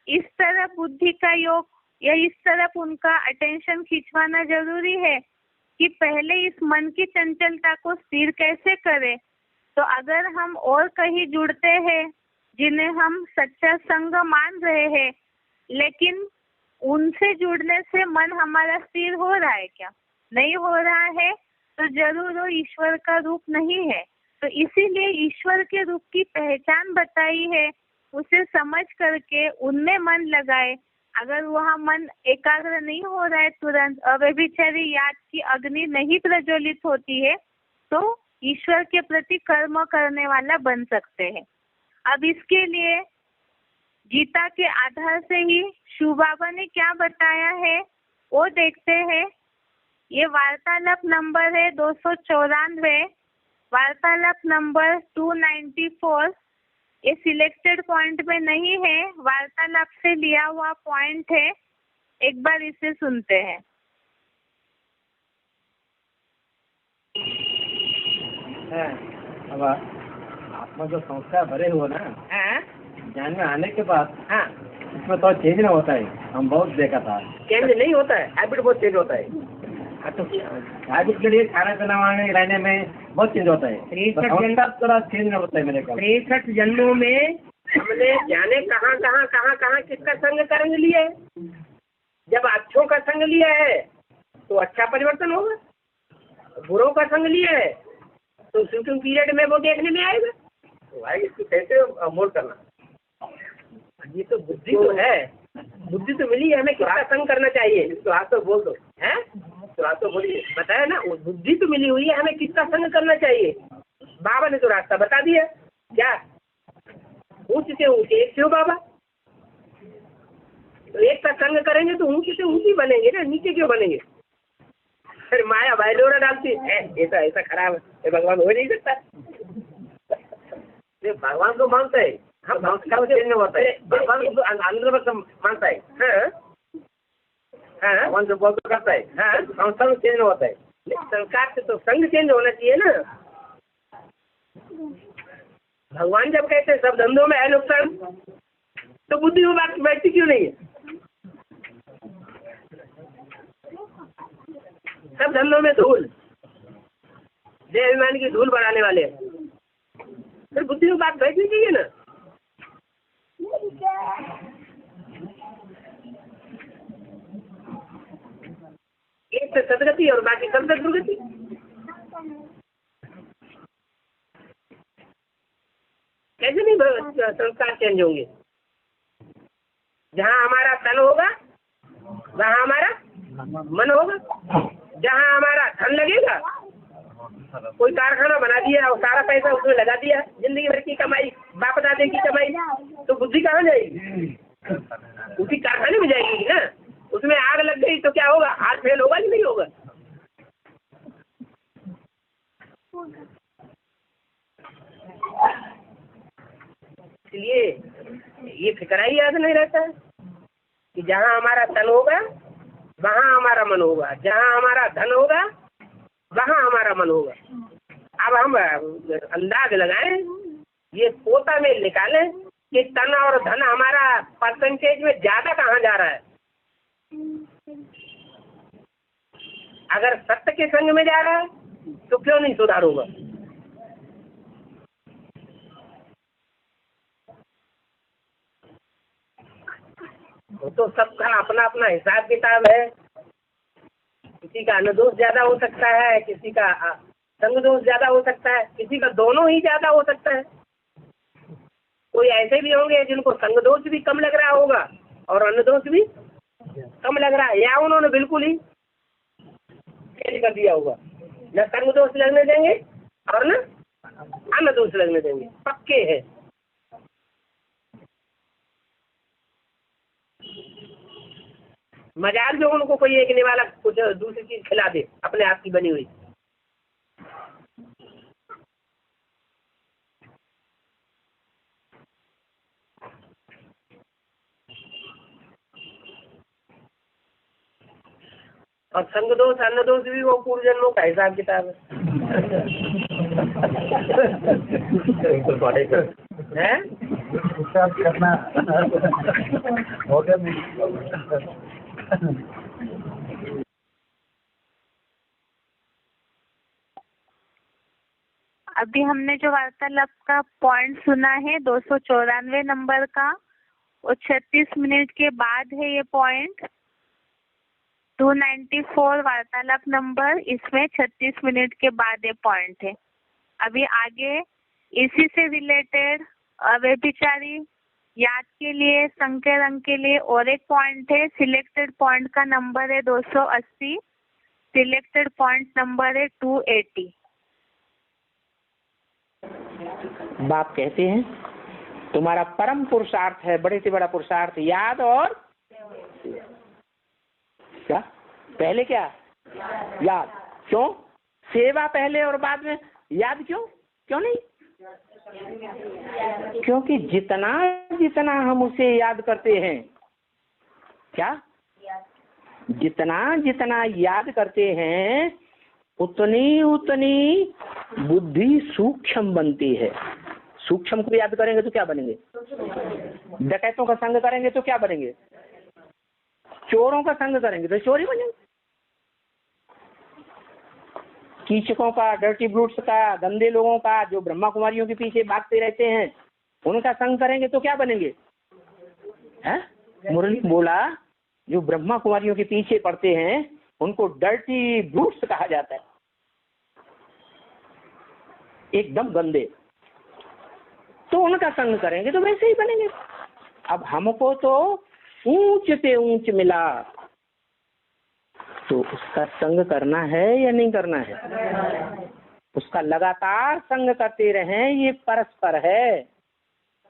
A: इस तरफ बुद्धि का योग या इस तरफ उनका अटेंशन खिंचवाना जरूरी है कि पहले इस मन की चंचलता को स्थिर कैसे करें। तो अगर हम और कहीं जुड़ते हैं जिन्हें हम सच्चा संग मान रहे हैं, लेकिन उनसे जुड़ने से मन हमारा स्थिर हो रहा है क्या? नहीं हो रहा है, तो जरूर वो ईश्वर का रूप नहीं है। तो इसीलिए ईश्वर के रूप की पहचान बताई है, उसे समझ करके उनमें मन लगाए। अगर वहाँ मन एकाग्र नहीं हो रहा है, तुरंत अव्यभिचारी याद की अग्नि नहीं प्रज्वलित होती है, तो ईश्वर के प्रति कर्म करने वाला बन सकते हैं। अब इसके लिए गीता के आधार से ही शिव बाबा ने क्या बताया है वो देखते हैं। ये वार्तालाप नंबर है 294, वार्तालाप नंबर 294। ये सिलेक्टेड पॉइंट में नहीं है, वार्तालाप से लिया हुआ पॉइंट है। एक बार इसे सुनते हैं।
E: अब आत्मा जो संस्कार भरे हुए ना,
D: हाँ
E: ज्ञान में आने के बाद
D: हाँ,
E: उसमें तो चेंज ना होता है। हम बहुत देखा था,
D: चेंज नहीं होता है, हैबिट बहुत चेंज होता है।
E: तो हैबिट के लिए खाना बनाने रहने में बहुत चेंज होता है। 63 थोड़ा चेंज ना होता है मेरे ख्याल।
D: 63 जन्मों में हमने जाने कहाँ किसका संग कर्म लिया है। जब अच्छों का संग लिया है तो अच्छा परिवर्तन होगा, बुरों का संग लिया है तो शूटिंग पीरियड में वो देखने में आएगा। तो भाई इसको कैसे मोड़ करना, ये तो बुद्धि तो है, बुद्धि तो मिली है, हमें किसका संग करना चाहिए। इसको हाथ तो बोल दो, है तो हाथ तो बोलिए, बताया ना, वो बुद्धि तो मिली हुई है, हमें किसका संग करना चाहिए। बाबा ने तो रास्ता बता दिया, क्या ऊंच से ऊंचे एक से हो बाबा, तो एक का संग करेंगे तो ऊंचे से ऊंची बनेंगे ना, नीचे क्यों बनेंगे। फिर माया भाईलोरा डालती है, ऐसा ऐसा खराब है, ये भगवान हो नहीं सकता। ये भगवान को मानता है, हम संस्कार चेंज होता है, भगवान को अंदर मानता है, हाँ भगवान जो बोल तो करता है, हाँ संस्कार चेंज होता है। संस्कार से तो संग चेंज होना चाहिए ना। भगवान जब कहते हैं सब धंधों में है नुकसान, तो बुद्धि में बात बैठती क्यों नहीं है। सब धंधों में धूल, जय अभिमान की धूल बढ़ाने वाले हैं, फिर बुद्धि में बात बैठनी चाहिए ना। एक से सदगति और बाकी सब से दुर्गति। कैसे नहीं संस्कार चेंज होंगे। जहाँ हमारा तन होगा वहाँ हमारा मन होगा, जहाँ हमारा धन लगेगा, कोई कारखाना बना दिया और सारा पैसा उसमें लगा दिया, जिंदगी भर की कमाई, बाप दादे की कमाई, तो बुद्धि कहाँ जाएगी, उसी कारखाने में जाएगी ना। उसमें आग लग गई तो क्या होगा, हाथ फेल होगा कि नहीं होगा। इसलिए ये फिक्र ही याद नहीं रहता है कि जहाँ हमारा तन होगा वहाँ हमारा मन होगा, जहाँ हमारा धन होगा वहाँ हमारा मन होगा। अब हम अंदाज लगाएं, ये पोता में निकालें कि तन और धन हमारा परसेंटेज में ज्यादा कहाँ जा रहा है। अगर सत्य के संग में जा रहा है तो क्यों नहीं सुधार होगा। तो सबका अपना अपना हिसाब किताब है, किसी का अन्न दोष ज्यादा हो सकता है, किसी का संग दोष ज्यादा हो सकता है, किसी का दोनों ही ज्यादा हो सकता है। कोई ऐसे भी होंगे जिनको संग दोष भी कम लग रहा होगा और अन्न दोष भी कम लग रहा है, या उन्होंने बिल्कुल ही चेंज कर दिया होगा, न संग दोष लगने देंगे और न अन्न दोष लगने देंगे, पक्के है। मजाल जो उनको कोई एक निवाला कुछ दूसरी चीज खिला दे अपने आप की बनी हुई। और संग दोष अन्न दोष भी वो पूर्व जन्मों का हिसाब किताब है।
E: हिसाब करना हो गया।
A: अभी हमने जो वार्तालाप का पॉइंट सुना है 294 नंबर का, वो 36 मिनट के बाद है ये पॉइंट। 294 वार्तालाप नंबर, इसमें 36 मिनट के बाद ये पॉइंट है। अभी आगे इसी से रिलेटेड व्यभिचारी याद के लिए, संकेत अंक के लिए और एक पॉइंट है। सिलेक्टेड पॉइंट का नंबर है 280, सिलेक्टेड पॉइंट नंबर है 280।
D: बाप कहते हैं तुम्हारा परम पुरुषार्थ है, बड़े से बड़ा पुरुषार्थ याद और क्या पहले क्या याद, क्यों सेवा पहले और बाद में याद, क्यों नहीं, क्योंकि जितना जितना हम उसे याद करते हैं, क्या जितना जितना याद करते हैं उतनी उतनी
F: बुद्धि सूक्ष्म बनती है। सूक्ष्म को याद करेंगे तो क्या बनेंगे? डकैतों का संग करेंगे तो क्या बनेंगे? चोरों का संग करेंगे तो चोर ही बनेंगे। कीचकों का, डर्टी ब्रूट्स का, गंदे लोगों का, जो ब्रह्मा कुमारियों के पीछे भागते रहते हैं, उनका संग करेंगे तो क्या बनेंगे? मुरली बोला जो ब्रह्मा कुमारियों के पीछे पड़ते हैं उनको डर्टी ब्रूट्स कहा जाता है, एकदम गंदे। तो उनका संग करेंगे तो वैसे ही बनेंगे। अब हमको तो ऊंच से ऊंच मिला, तो उसका संग करना है या नहीं करना है? उसका लगातार संग करते रहें, ये परस्पर है।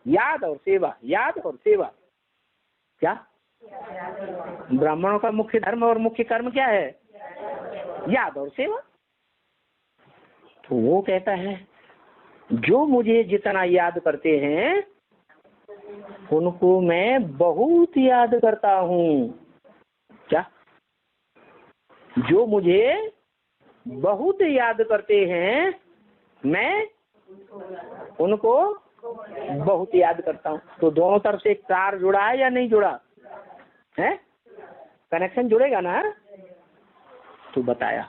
F: याद और सेवा, याद और सेवा। क्या ब्राह्मणों का मुख्य धर्म और मुख्य कर्म क्या है? याद और सेवा। तो वो कहता है जो मुझे जितना याद करते हैं उनको मैं बहुत याद करता हूँ। क्या? जो मुझे बहुत याद करते हैं मैं उनको बहुत याद करता हूँ। तो दोनों तरफ से तार जुड़ा है या नहीं जुड़ा है? कनेक्शन जुड़ेगा ना। तो बताया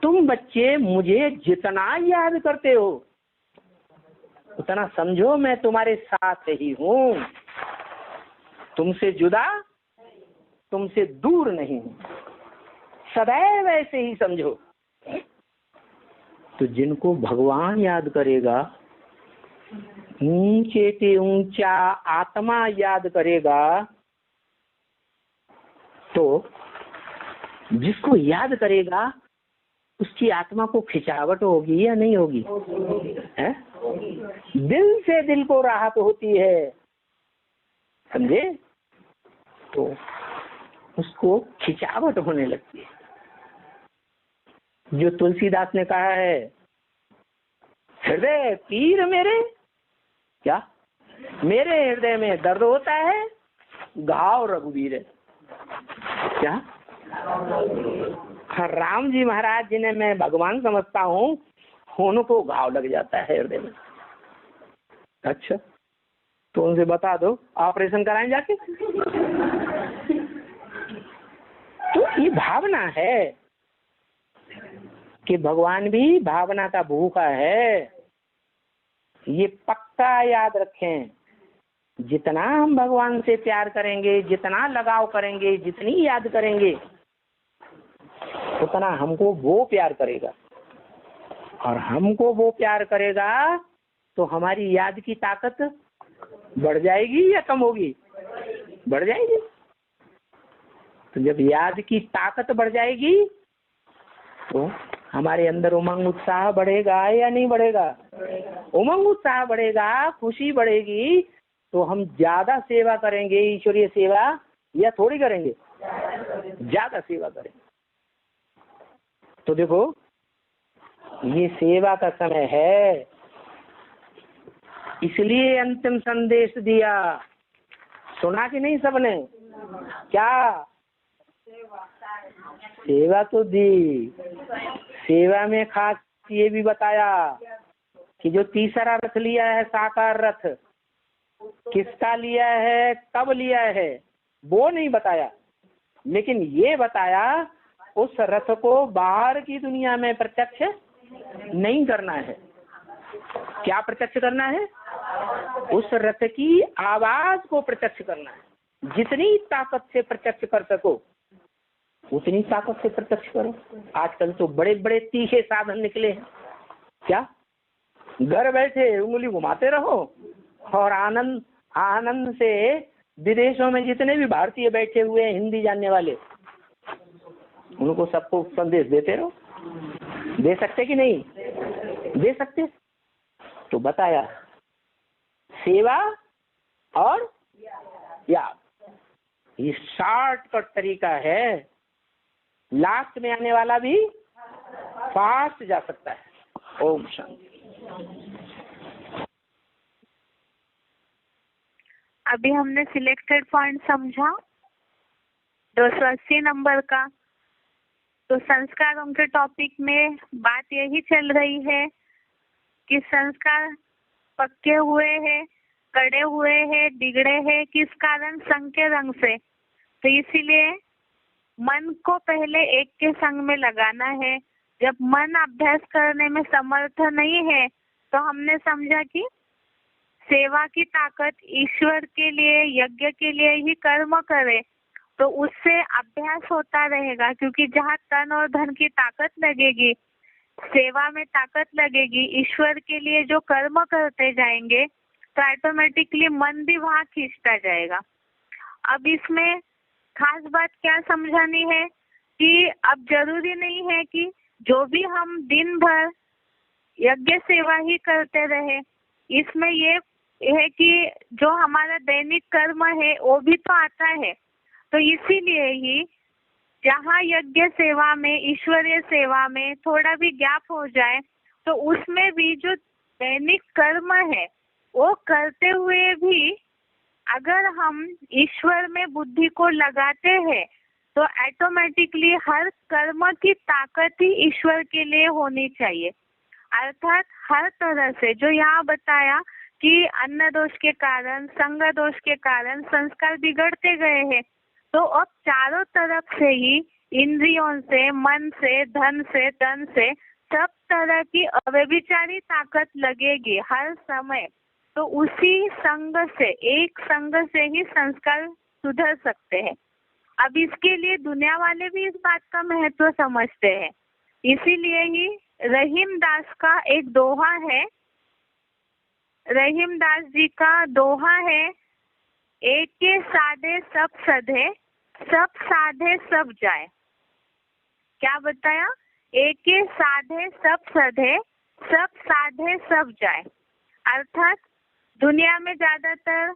F: तुम बच्चे मुझे जितना याद करते हो उतना समझो मैं तुम्हारे साथ ही हूँ, तुमसे जुदा, तुमसे दूर नहीं हूँ, सदैव ऐसे ही समझो। तो जिनको भगवान याद करेगा, ऊंचे से ऊंचा आत्मा याद करेगा, तो जिसको याद करेगा उसकी आत्मा को खिंचावट होगी या नहीं होगी? है? दिल से दिल को राहत होती है, समझे? तो उसको खिंचावट होने लगती है। जो तुलसीदास ने कहा है, हृदय पीर मेरे, क्या मेरे हृदय में दर्द होता है, घाव रघुवीर है। क्या? राम जी महाराज जिन्हें मैं भगवान समझता हूँ उनको घाव लग जाता है हृदय में। अच्छा, तो उनसे बता दो ऑपरेशन कराएं जाके। तो ये भावना है कि भगवान भी भावना का भूखा है। ये पक्का याद रखें, जितना हम भगवान से प्यार करेंगे, जितना लगाव करेंगे, जितनी याद करेंगे, उतना हमको वो प्यार करेगा। और हमको वो प्यार करेगा तो हमारी याद की ताकत बढ़ जाएगी या कम होगी? बढ़ जाएगी। तो जब याद की ताकत बढ़ जाएगी तो हमारे अंदर उमंग उत्साह बढ़ेगा या नहीं बढ़ेगा? उमंग उत्साह बढ़ेगा, खुशी बढ़ेगी, तो हम ज्यादा सेवा करेंगे। ईश्वरीय सेवा या थोड़ी करेंगे? ज्यादा सेवा करेंगे। तो देखो ये सेवा का समय है, इसलिए अंतिम संदेश दिया। सुना कि नहीं सबने? क्या सेवा तो दी। सेवा में खास ये भी बताया कि जो तीसरा रथ लिया है, साकार रथ, किसका लिया है, कब लिया है, वो नहीं बताया, लेकिन ये बताया उस रथ को बाहर की दुनिया में प्रत्यक्ष नहीं करना है। क्या प्रत्यक्ष करना है? उस रथ की आवाज को प्रत्यक्ष करना है। जितनी ताकत से प्रत्यक्ष कर सको उतनी ताकत से प्रत्यक्ष करो। आजकल तो बड़े बड़े तीखे साधन निकले हैं। क्या? घर बैठे उंगली घुमाते रहो और आनंद आनंद से विदेशों में जितने भी भारतीय बैठे हुए हैं हिंदी जानने वाले, उनको सबको संदेश देते रहो। दे सकते कि नहीं? दे सकते। तो बताया सेवा और याद, ये शॉर्टकट तरीका है। लास्ट में आने वाला भी फास्ट जा सकता है। ओम शांति।
A: अभी हमने सिलेक्टेड पॉइंट समझा 280 नंबर का। तो संस्कारों के टॉपिक में बात यही चल रही है कि संस्कार पक्के हुए हैं, कड़े हुए हैं, बिगड़े हैं, किस कारण? संग के रंग से। तो इसीलिए मन को पहले एक के संग में लगाना है। जब मन अभ्यास करने में समर्थ नहीं है तो हमने समझा कि सेवा की ताकत ईश्वर के लिए, यज्ञ के लिए ही कर्म करे तो उससे अभ्यास होता रहेगा, क्योंकि जहाँ तन और धन की ताकत लगेगी, सेवा में ताकत लगेगी, ईश्वर के लिए जो कर्म करते जाएंगे तो ऑटोमेटिकली मन भी वहाँ खींचता जाएगा। अब इसमें खास बात क्या समझानी है कि अब जरूरी नहीं है कि जो भी हम दिन भर यज्ञ सेवा ही करते रहे। इसमें ये है कि जो हमारा दैनिक कर्म है वो भी तो आता है। तो इसीलिए ही जहाँ यज्ञ सेवा में, ईश्वरीय सेवा में थोड़ा भी गैप हो जाए तो उसमें भी जो दैनिक कर्म है वो करते हुए भी अगर हम ईश्वर में बुद्धि को लगाते हैं तो ऑटोमेटिकली हर कर्म की ताकत ही ईश्वर के लिए होनी चाहिए। अर्थात हर तरह से जो यहाँ बताया कि अन्न दोष के कारण, संग दोष के कारण संस्कार बिगड़ते गए हैं, तो अब चारों तरफ से ही इंद्रियों से, मन से, धन से, तन से सब तरह की अव्यभिचारी ताकत लगेगी हर समय। तो उसी संग से, एक संग से ही संस्कार सुधर सकते हैं। अब इसके लिए दुनिया वाले भी इस बात का महत्व समझते हैं। इसीलिए ही रहीम दास का एक दोहा है, रहीम दास जी का दोहा है, एक के साधे सब सधे, सब साधे सब जाए। क्या बताया? एक के साधे सब सधे, सब साधे सब जाए। अर्थात दुनिया में ज्यादातर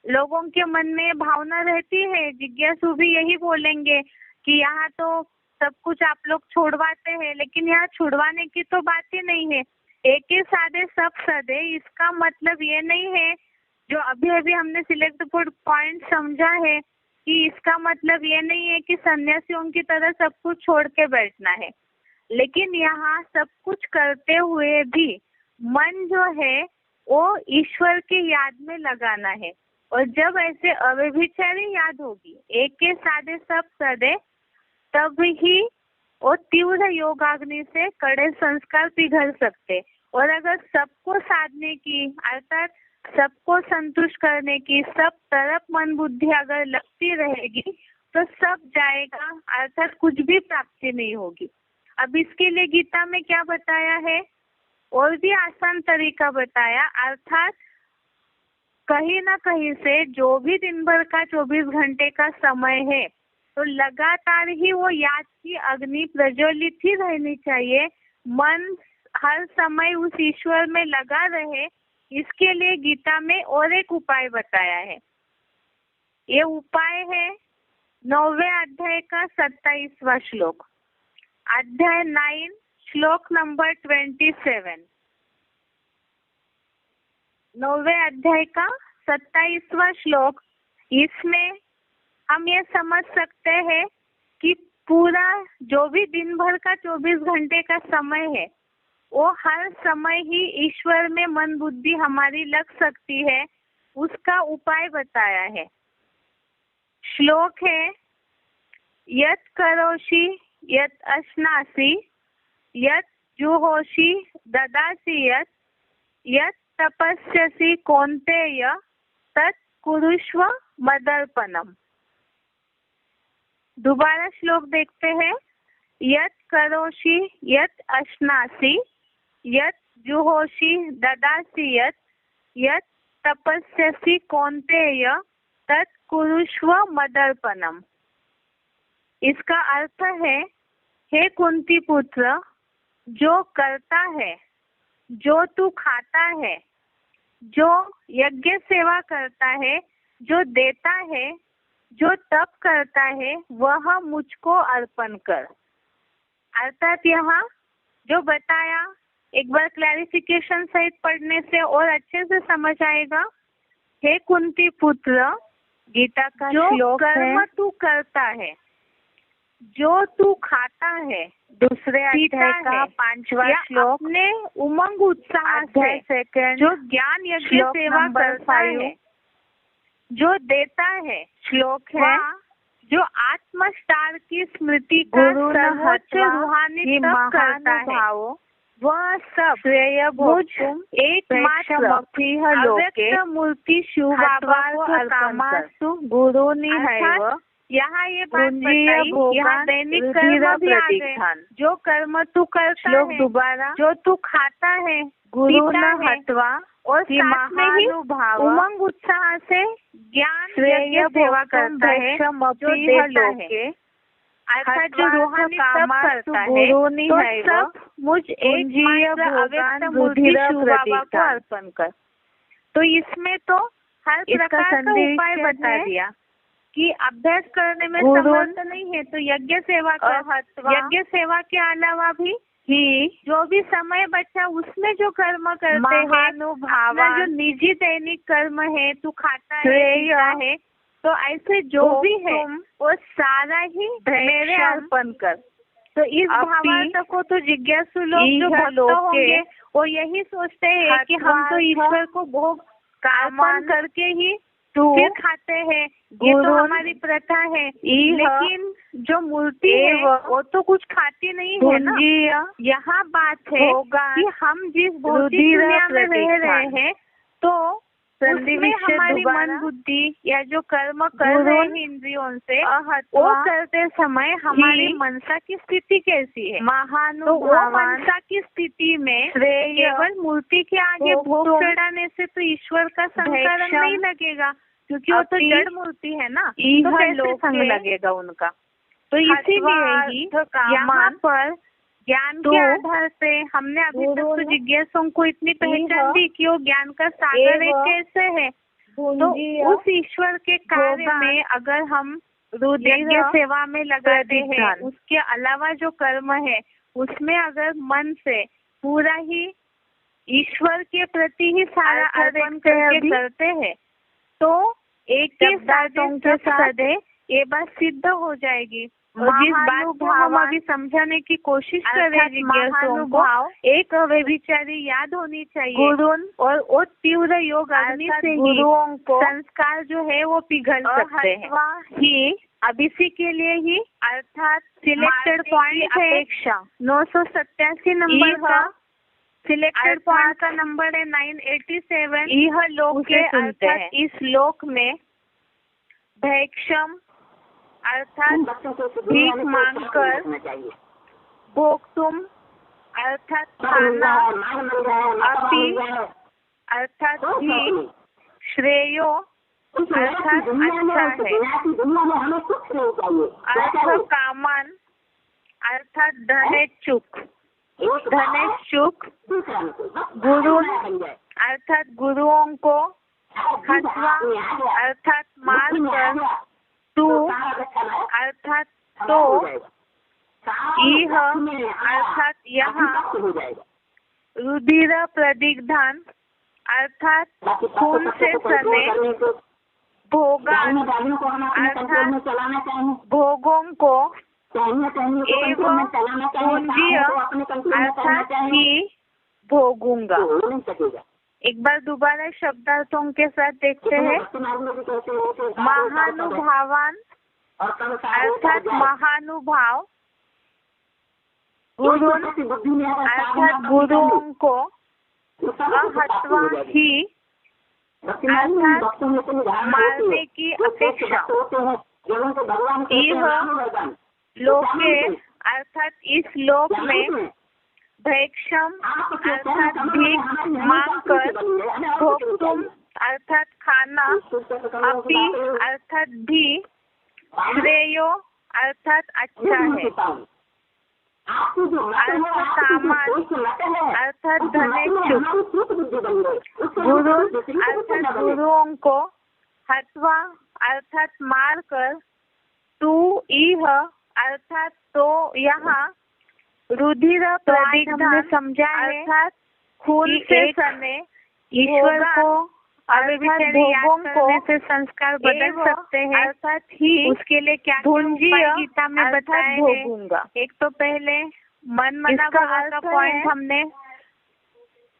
A: लोगों के मन में भावना रहती है, जिज्ञासु भी यही बोलेंगे कि यहाँ तो सब कुछ आप लोग छोड़वाते हैं, लेकिन यहाँ छुड़वाने की तो बात ही नहीं है। एक के साधे सब सधे, इसका मतलब ये नहीं है, जो अभी अभी हमने सिलेक्ट पॉइंट समझा है कि इसका मतलब ये नहीं है कि सन्यासियों की तरह सब कुछ छोड़ के बैठना है। लेकिन यहाँ सब कुछ करते हुए भी मन जो है वो ईश्वर की याद में लगाना है। और जब ऐसे अव्यभिचारी याद होगी, एक के साधे सब सधे, तब ही वो तीव्र योगाग्नि से कड़े संस्कार पिघल सकते। और अगर सबको साधने की, अर्थात सबको संतुष्ट करने की सब तरफ मन बुद्धि अगर लगती रहेगी तो सब जाएगा, अर्थात कुछ भी प्राप्ति नहीं होगी। अब इसके लिए गीता में क्या बताया है? और भी आसान तरीका बताया, अर्थात कहीं ना कहीं से जो भी दिन भर का 24 घंटे का समय है तो लगातार ही वो याद की अग्नि प्रज्वलित ही रहनी चाहिए। मन हर समय उस ईश्वर में लगा रहे, इसके लिए गीता में और एक उपाय बताया है। ये उपाय है 9वें अध्याय का 27वां श्लोक, अध्याय 9 श्लोक नंबर 27। 9वें अध्याय का 27वां श्लोक। इसमें हम ये समझ सकते हैं कि पूरा जो भी दिन भर का 24 घंटे का समय है वो हर समय ही ईश्वर में मन बुद्धि हमारी लग सकती है, उसका उपाय बताया है। श्लोक है, यत् करोषि यत् अश्नासि यत् जुहोषि ददासि यत् तपस्यसि कौन्तेय तत् कुरुष्व मदर्पणम। दोबारा श्लोक देखते हैं, यत् करोषि यत् अश्नासि यत् जुहोषि ददासि यत् तपस्यसि कौन्तेय तत् कुरुष्व मदर्पणम। इसका अर्थ है, हे कुंती पुत्र, जो करता है, जो तू खाता है, जो यज्ञ सेवा करता है, जो देता है, जो तप करता है, वह मुझको अर्पण कर। अर्थात यहाँ जो बताया, एक बार क्लैरिफिकेशन सहित पढ़ने से और अच्छे से समझ आएगा। हे कुंती पुत्र, गीता का जो कर्म तू करता है, जो तू खाता है,
G: दूसरे अध्याय का 5वां श्लोक,
A: अपने उमंग उत्साह
G: अध्याय
A: से
G: सेकंड,
A: जो ज्ञान यज्ञ
G: श्लोक
A: सेवा
G: नंबर
A: करता
G: 5,
A: है, जो देता है,
G: श्लोक है
A: वह जो आत्मस्टार की स्मृति का
G: गुरु न
A: सर्वोच्च
G: हत्वा
A: रूहानी
G: ही
A: तप करता है,
G: महानुभावो
A: वह सब
G: श्रेय
A: मुझ
G: भोक्तुम
A: एकमात्र
G: प्रेक्षमपीह लोके
A: अव्यक्त मूर्ति शिव बाबा को
G: हत्वा
A: अर्पण कर।
G: कामास्तु गुरुनि हैव
A: अर्थात यहाँ ये बात
G: पुंजीय
A: बताई, यहाँ
G: भोगान
A: दैनिक
G: रुधिर
A: कर्म भी आ गए।
G: प्रतीक्षान।
A: जो कर्म तू करता
G: श्लोक
A: है,
G: दोबारा,
A: जो तू खाता है,
G: गुरु
A: पीता
G: न
A: है,
G: हत्वा
A: और
G: कि
A: साथ में ही
G: महानुभाव
A: उमंग उत्साह से ज्ञान
G: श्रेय
A: यज्ञ सेवा
G: भोक्तुम
A: करता है, जो
G: प्रेक्षमपीह
A: देता है,
G: लोके
A: अर्थात जो रूहानी तप
G: कामास्तु
A: करता है,
G: गुरुनि
A: तो
G: हैव
A: सब मुझ
G: पुंजीय
A: एकमात्र
G: भोगान
A: अव्यक्त मूर्ति
G: रुधिर
A: शिव बाबा को
G: प्रतीक्षान।
A: अर्पण कर। तो इसमें तो हर
G: इसका
A: प्रकार का
G: संदेश
A: उपाय
G: क्या
A: बता
G: है?
A: दिया कि अभ्यास करने में
G: गुरु
A: समर्थ नहीं है तो यज्ञ सेवा कर।
G: अहत्वा
A: यज्ञ सेवा के अलावा भी
G: ही
A: जो भी समय बचा उसमें जो कर्म करते हैं,
G: महानुभावान
A: अपना जो निजी दैनिक कर्म है, तू खाता है,
G: श्रेय
A: पीता है, तो ऐसे जो भी है
G: भोक्तुम
A: वो सारा ही मेरे
G: प्रेक्षम
A: अर्पण कर। तो इस
G: अपि
A: भावार्थ को तो जिज्ञासु लोग जो
G: इह
A: भक्त
G: लोके
A: होंगे वो यही सोचते हैं कि हम तो
G: हत्वार्थ
A: ईश्वर को भोग अर्पण
G: कामान
A: करके ही
G: तू
A: फिर खाते हैं, ये तो
G: गुरुन
A: हमारी प्रथा है।
G: इह
A: लेकिन जो मूर्ति है
G: एव
A: वो तो कुछ खाती नहीं है ना।
G: पुंजीय
A: यहाँ बात है
G: भोगान
A: कि हम जिस भौतिक
G: रुधिर
A: दुनिया में रह रहे
G: प्रतीक्षान।
A: हैं तो उसमें
G: संदिविष्य
A: हमारी
G: दोबारा,
A: मन बुद्धि या जो कर्म कर
G: गुरुन
A: रहे हैं इंद्रियों से वो
G: अहत्वा
A: करते समय हमारी
G: ही
A: मनसा की स्थिति कैसी है। तो वो
G: महानुभावान
A: मनसा की स्थिति में
G: श्रेय
A: केवल मूर्ति के आगे भोग
G: भोक्तुम
A: चढ़ाने से तो ईश्वर का संकरण
G: भैक्षम
A: नहीं लगेगा, क्योंकि वो तो
G: अपि
A: जड़ मूर्ति है ना।
G: इह
A: तो कैसे
G: लोके
A: संग लगेगा उनका। तो इसीलिए ही
G: हत्वार्थ
A: यहाँ
G: कामान
A: पर ज्ञान
G: तो
A: के आधार से हमने अभी तक तो
G: गुरुन
A: जिज्ञासुओं को इतनी पहचान
G: इह
A: दी कि वो ज्ञान का सागर एक
G: एव
A: कैसे है। तो
G: पुंजीय
A: उस ईश्वर के कार्य
G: भोगान
A: में अगर हम
G: रुधिर
A: यज्ञ सेवा में लगाते हैं,
G: प्रतीक्षान।
A: उसके अलावा जो कर्म है उसमें अगर मन से पूरा ही ईश्वर के प्रति ही सारा
G: अच्छा
A: अर्पण
G: देखते हैं
A: करके
G: अभी।
A: करते हैं तो एक के
G: शब्दार्थों के साथ
A: सदे ये बात सिद्ध हो जाएगी। और जिस बात को हम
G: महानुभावान
A: अभी समझाने की कोशिश कर रहे
G: अर्थात
A: जिज्ञासुओं को,
G: महानुभाव
A: एक अव्यभिचारी याद होनी चाहिए
G: गुरुन
A: और वो तीव्र योग अग्नि
G: अर्थात
A: से ही
G: गुरुओं को
A: संस्कार जो है वो पिघल सकते हैं।
G: अहत्वा
A: ही अब इसी के लिए ही
G: अर्थात
A: सिलेक्टेड
G: मारने की
A: पॉइंट है
G: अपेक्षा
A: 987 नंबर
G: इह
A: का सिलेक्टेड
G: अर्थात
A: पॉइंट का नंबर है 987।
G: इह लोके
A: उसे
G: सुनते
A: अर्थात
G: हैं।
A: इस लोक में भैक्षम अर्थात भीख मांगकर भोक्तुम अर्थात खाना अपि अर्थात भी श्रेयो अर्थात अच्छा है अर्थ कामान अर्थात धनेच्छुक गुरु अर्थात गुरुओं को हत्वा अर्थात मार कर तू अर्थात तो इह अर्थात यहाँ रुधिर प्रदिग्धान अर्थात खून से सने भोगान अर्थात भोगों को एवं पूंजीय अर्थात ही भोगूंगा। एक बार दोबारा शब्दार्थों के साथ देखते हैं। महानुभावान अर्थात महानुभाव गुरुन अर्थात गुरुओं को अहत्वा ही अर्थात मारने की अपेक्षा इह लोके अर्थात इस लोक में भैक्षम अर्थात भीख मांगकर भोक्तुम अर्थात खाना अपि अर्थात भी श्रेयो अर्थात अच्छा है अर्थ कामान अर्थात धनेच्छुक गुरु अर्थात गुरुओं को हत्वा अर्थात मार कर तू इह अर्थात तो यहाँ रुधिर प्रदिग्धान
G: समझा है
A: अर्थात खून से सने ईश्वर को अभी भी याद करने से संस्कार बदल सकते हैं, अर्थात ही उसके लिए क्या उपाय गीता में बताए हैं। एक तो पहले मन मना का पॉइंट हमने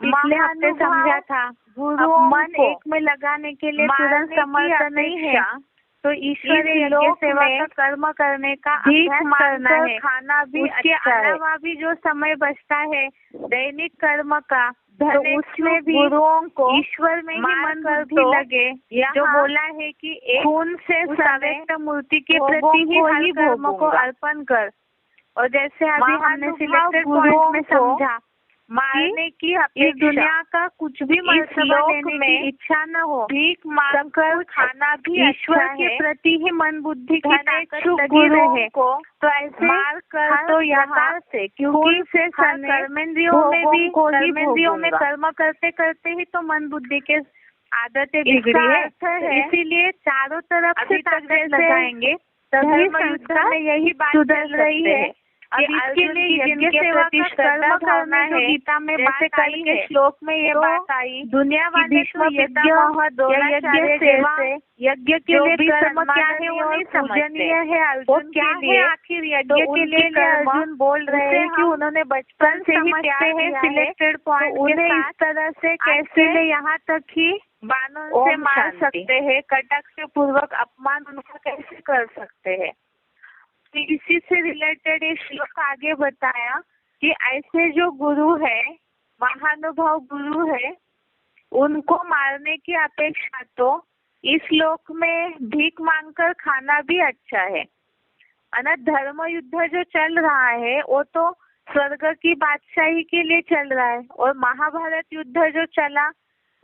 A: पिछले हफ्ते समझा था। मन एक में लगाने के लिए तुरंत समर्थ नहीं है, तो ईश्वरीय यज्ञ सेवा का कर्म करने का अभ्यास करना है। खाना भी उसके अलावा भी जो समय बचता है दैनिक कर्म का, तो उसमें भी गुरुओं को ईश्वर में ही मन बुद्धि लगे। जो बोला है कि एक खून से सवेक्त मूर्ति के प्रति ही हर कर्म को अर्पण कर। और जैसे अभी हमने सिलेक्टेड पॉइंट में समझा, मारने की इस दुनिया का कुछ भी मर्तबा लेने की इच्छा न हो, भीख मांगकर खाना भी ईश्वर के प्रति ही मन बुद्धि की ताकत लगी रहे। तो ऐसे मार कर तो यहाँ से, क्योंकि से कर्मेंद्रियों में कर्म करते करते ही तो मन बुद्धि के आदतें बिगड़ी है। इसीलिए चारों तरफ से ताकत लगाएंगे तभी संस्कार में यही बात सुधर रही है। अब इसके लिए यज्ञ सेवा का कर्म करना है। गीता में जैसे कल के श्लोक में ये बात आई, दुनिया वाले तो यज्ञ सेवा यज्ञ के लिए कर्म क्या है वो नहीं पूजनीय है अर्जुन क्या है। आखिर यज्ञ के लिए अर्जुन बोल रहे हैं कि उन्होंने बचपन से ही प्यार है सिलेक्टेड पॉइंट, उन्हें इस तरह से कैसे यहाँ तक ही बाणों से मार सकते हैं, कटाक्ष पूर्वक अपमान उनका कैसे कर सकते हैं। इसी से रिलेटेड ये श्लोक आगे बताया कि ऐसे जो गुरु है, महानुभाव गुरु है, उनको मारने की अपेक्षा तो इस लोक में भीख मांगकर खाना भी अच्छा है। धर्म युद्ध जो चल रहा है वो तो स्वर्ग की बादशाही के लिए चल रहा है, और महाभारत युद्ध जो चला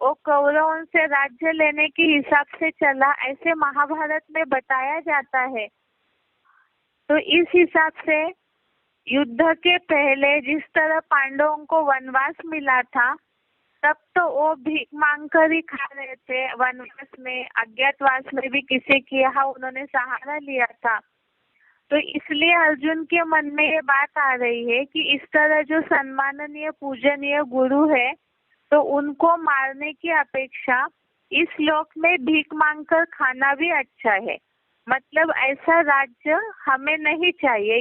A: वो कौरवों से राज्य लेने के हिसाब से चला, ऐसे महाभारत में बताया जाता है। तो इस हिसाब से युद्ध के पहले जिस तरह पांडवों को वनवास मिला था, तब तो वो भीख मांग कर ही खा रहे थे। वनवास में, अज्ञातवास में भी किसी के यहाँ उन्होंने सहारा लिया था। तो इसलिए अर्जुन के मन में ये बात आ रही है कि इस तरह जो सम्माननीय पूजनीय गुरु है, तो उनको मारने की अपेक्षा इस लोक में भीख मांगकर खाना भी अच्छा है। मतलब ऐसा राज्य हमें नहीं चाहिए।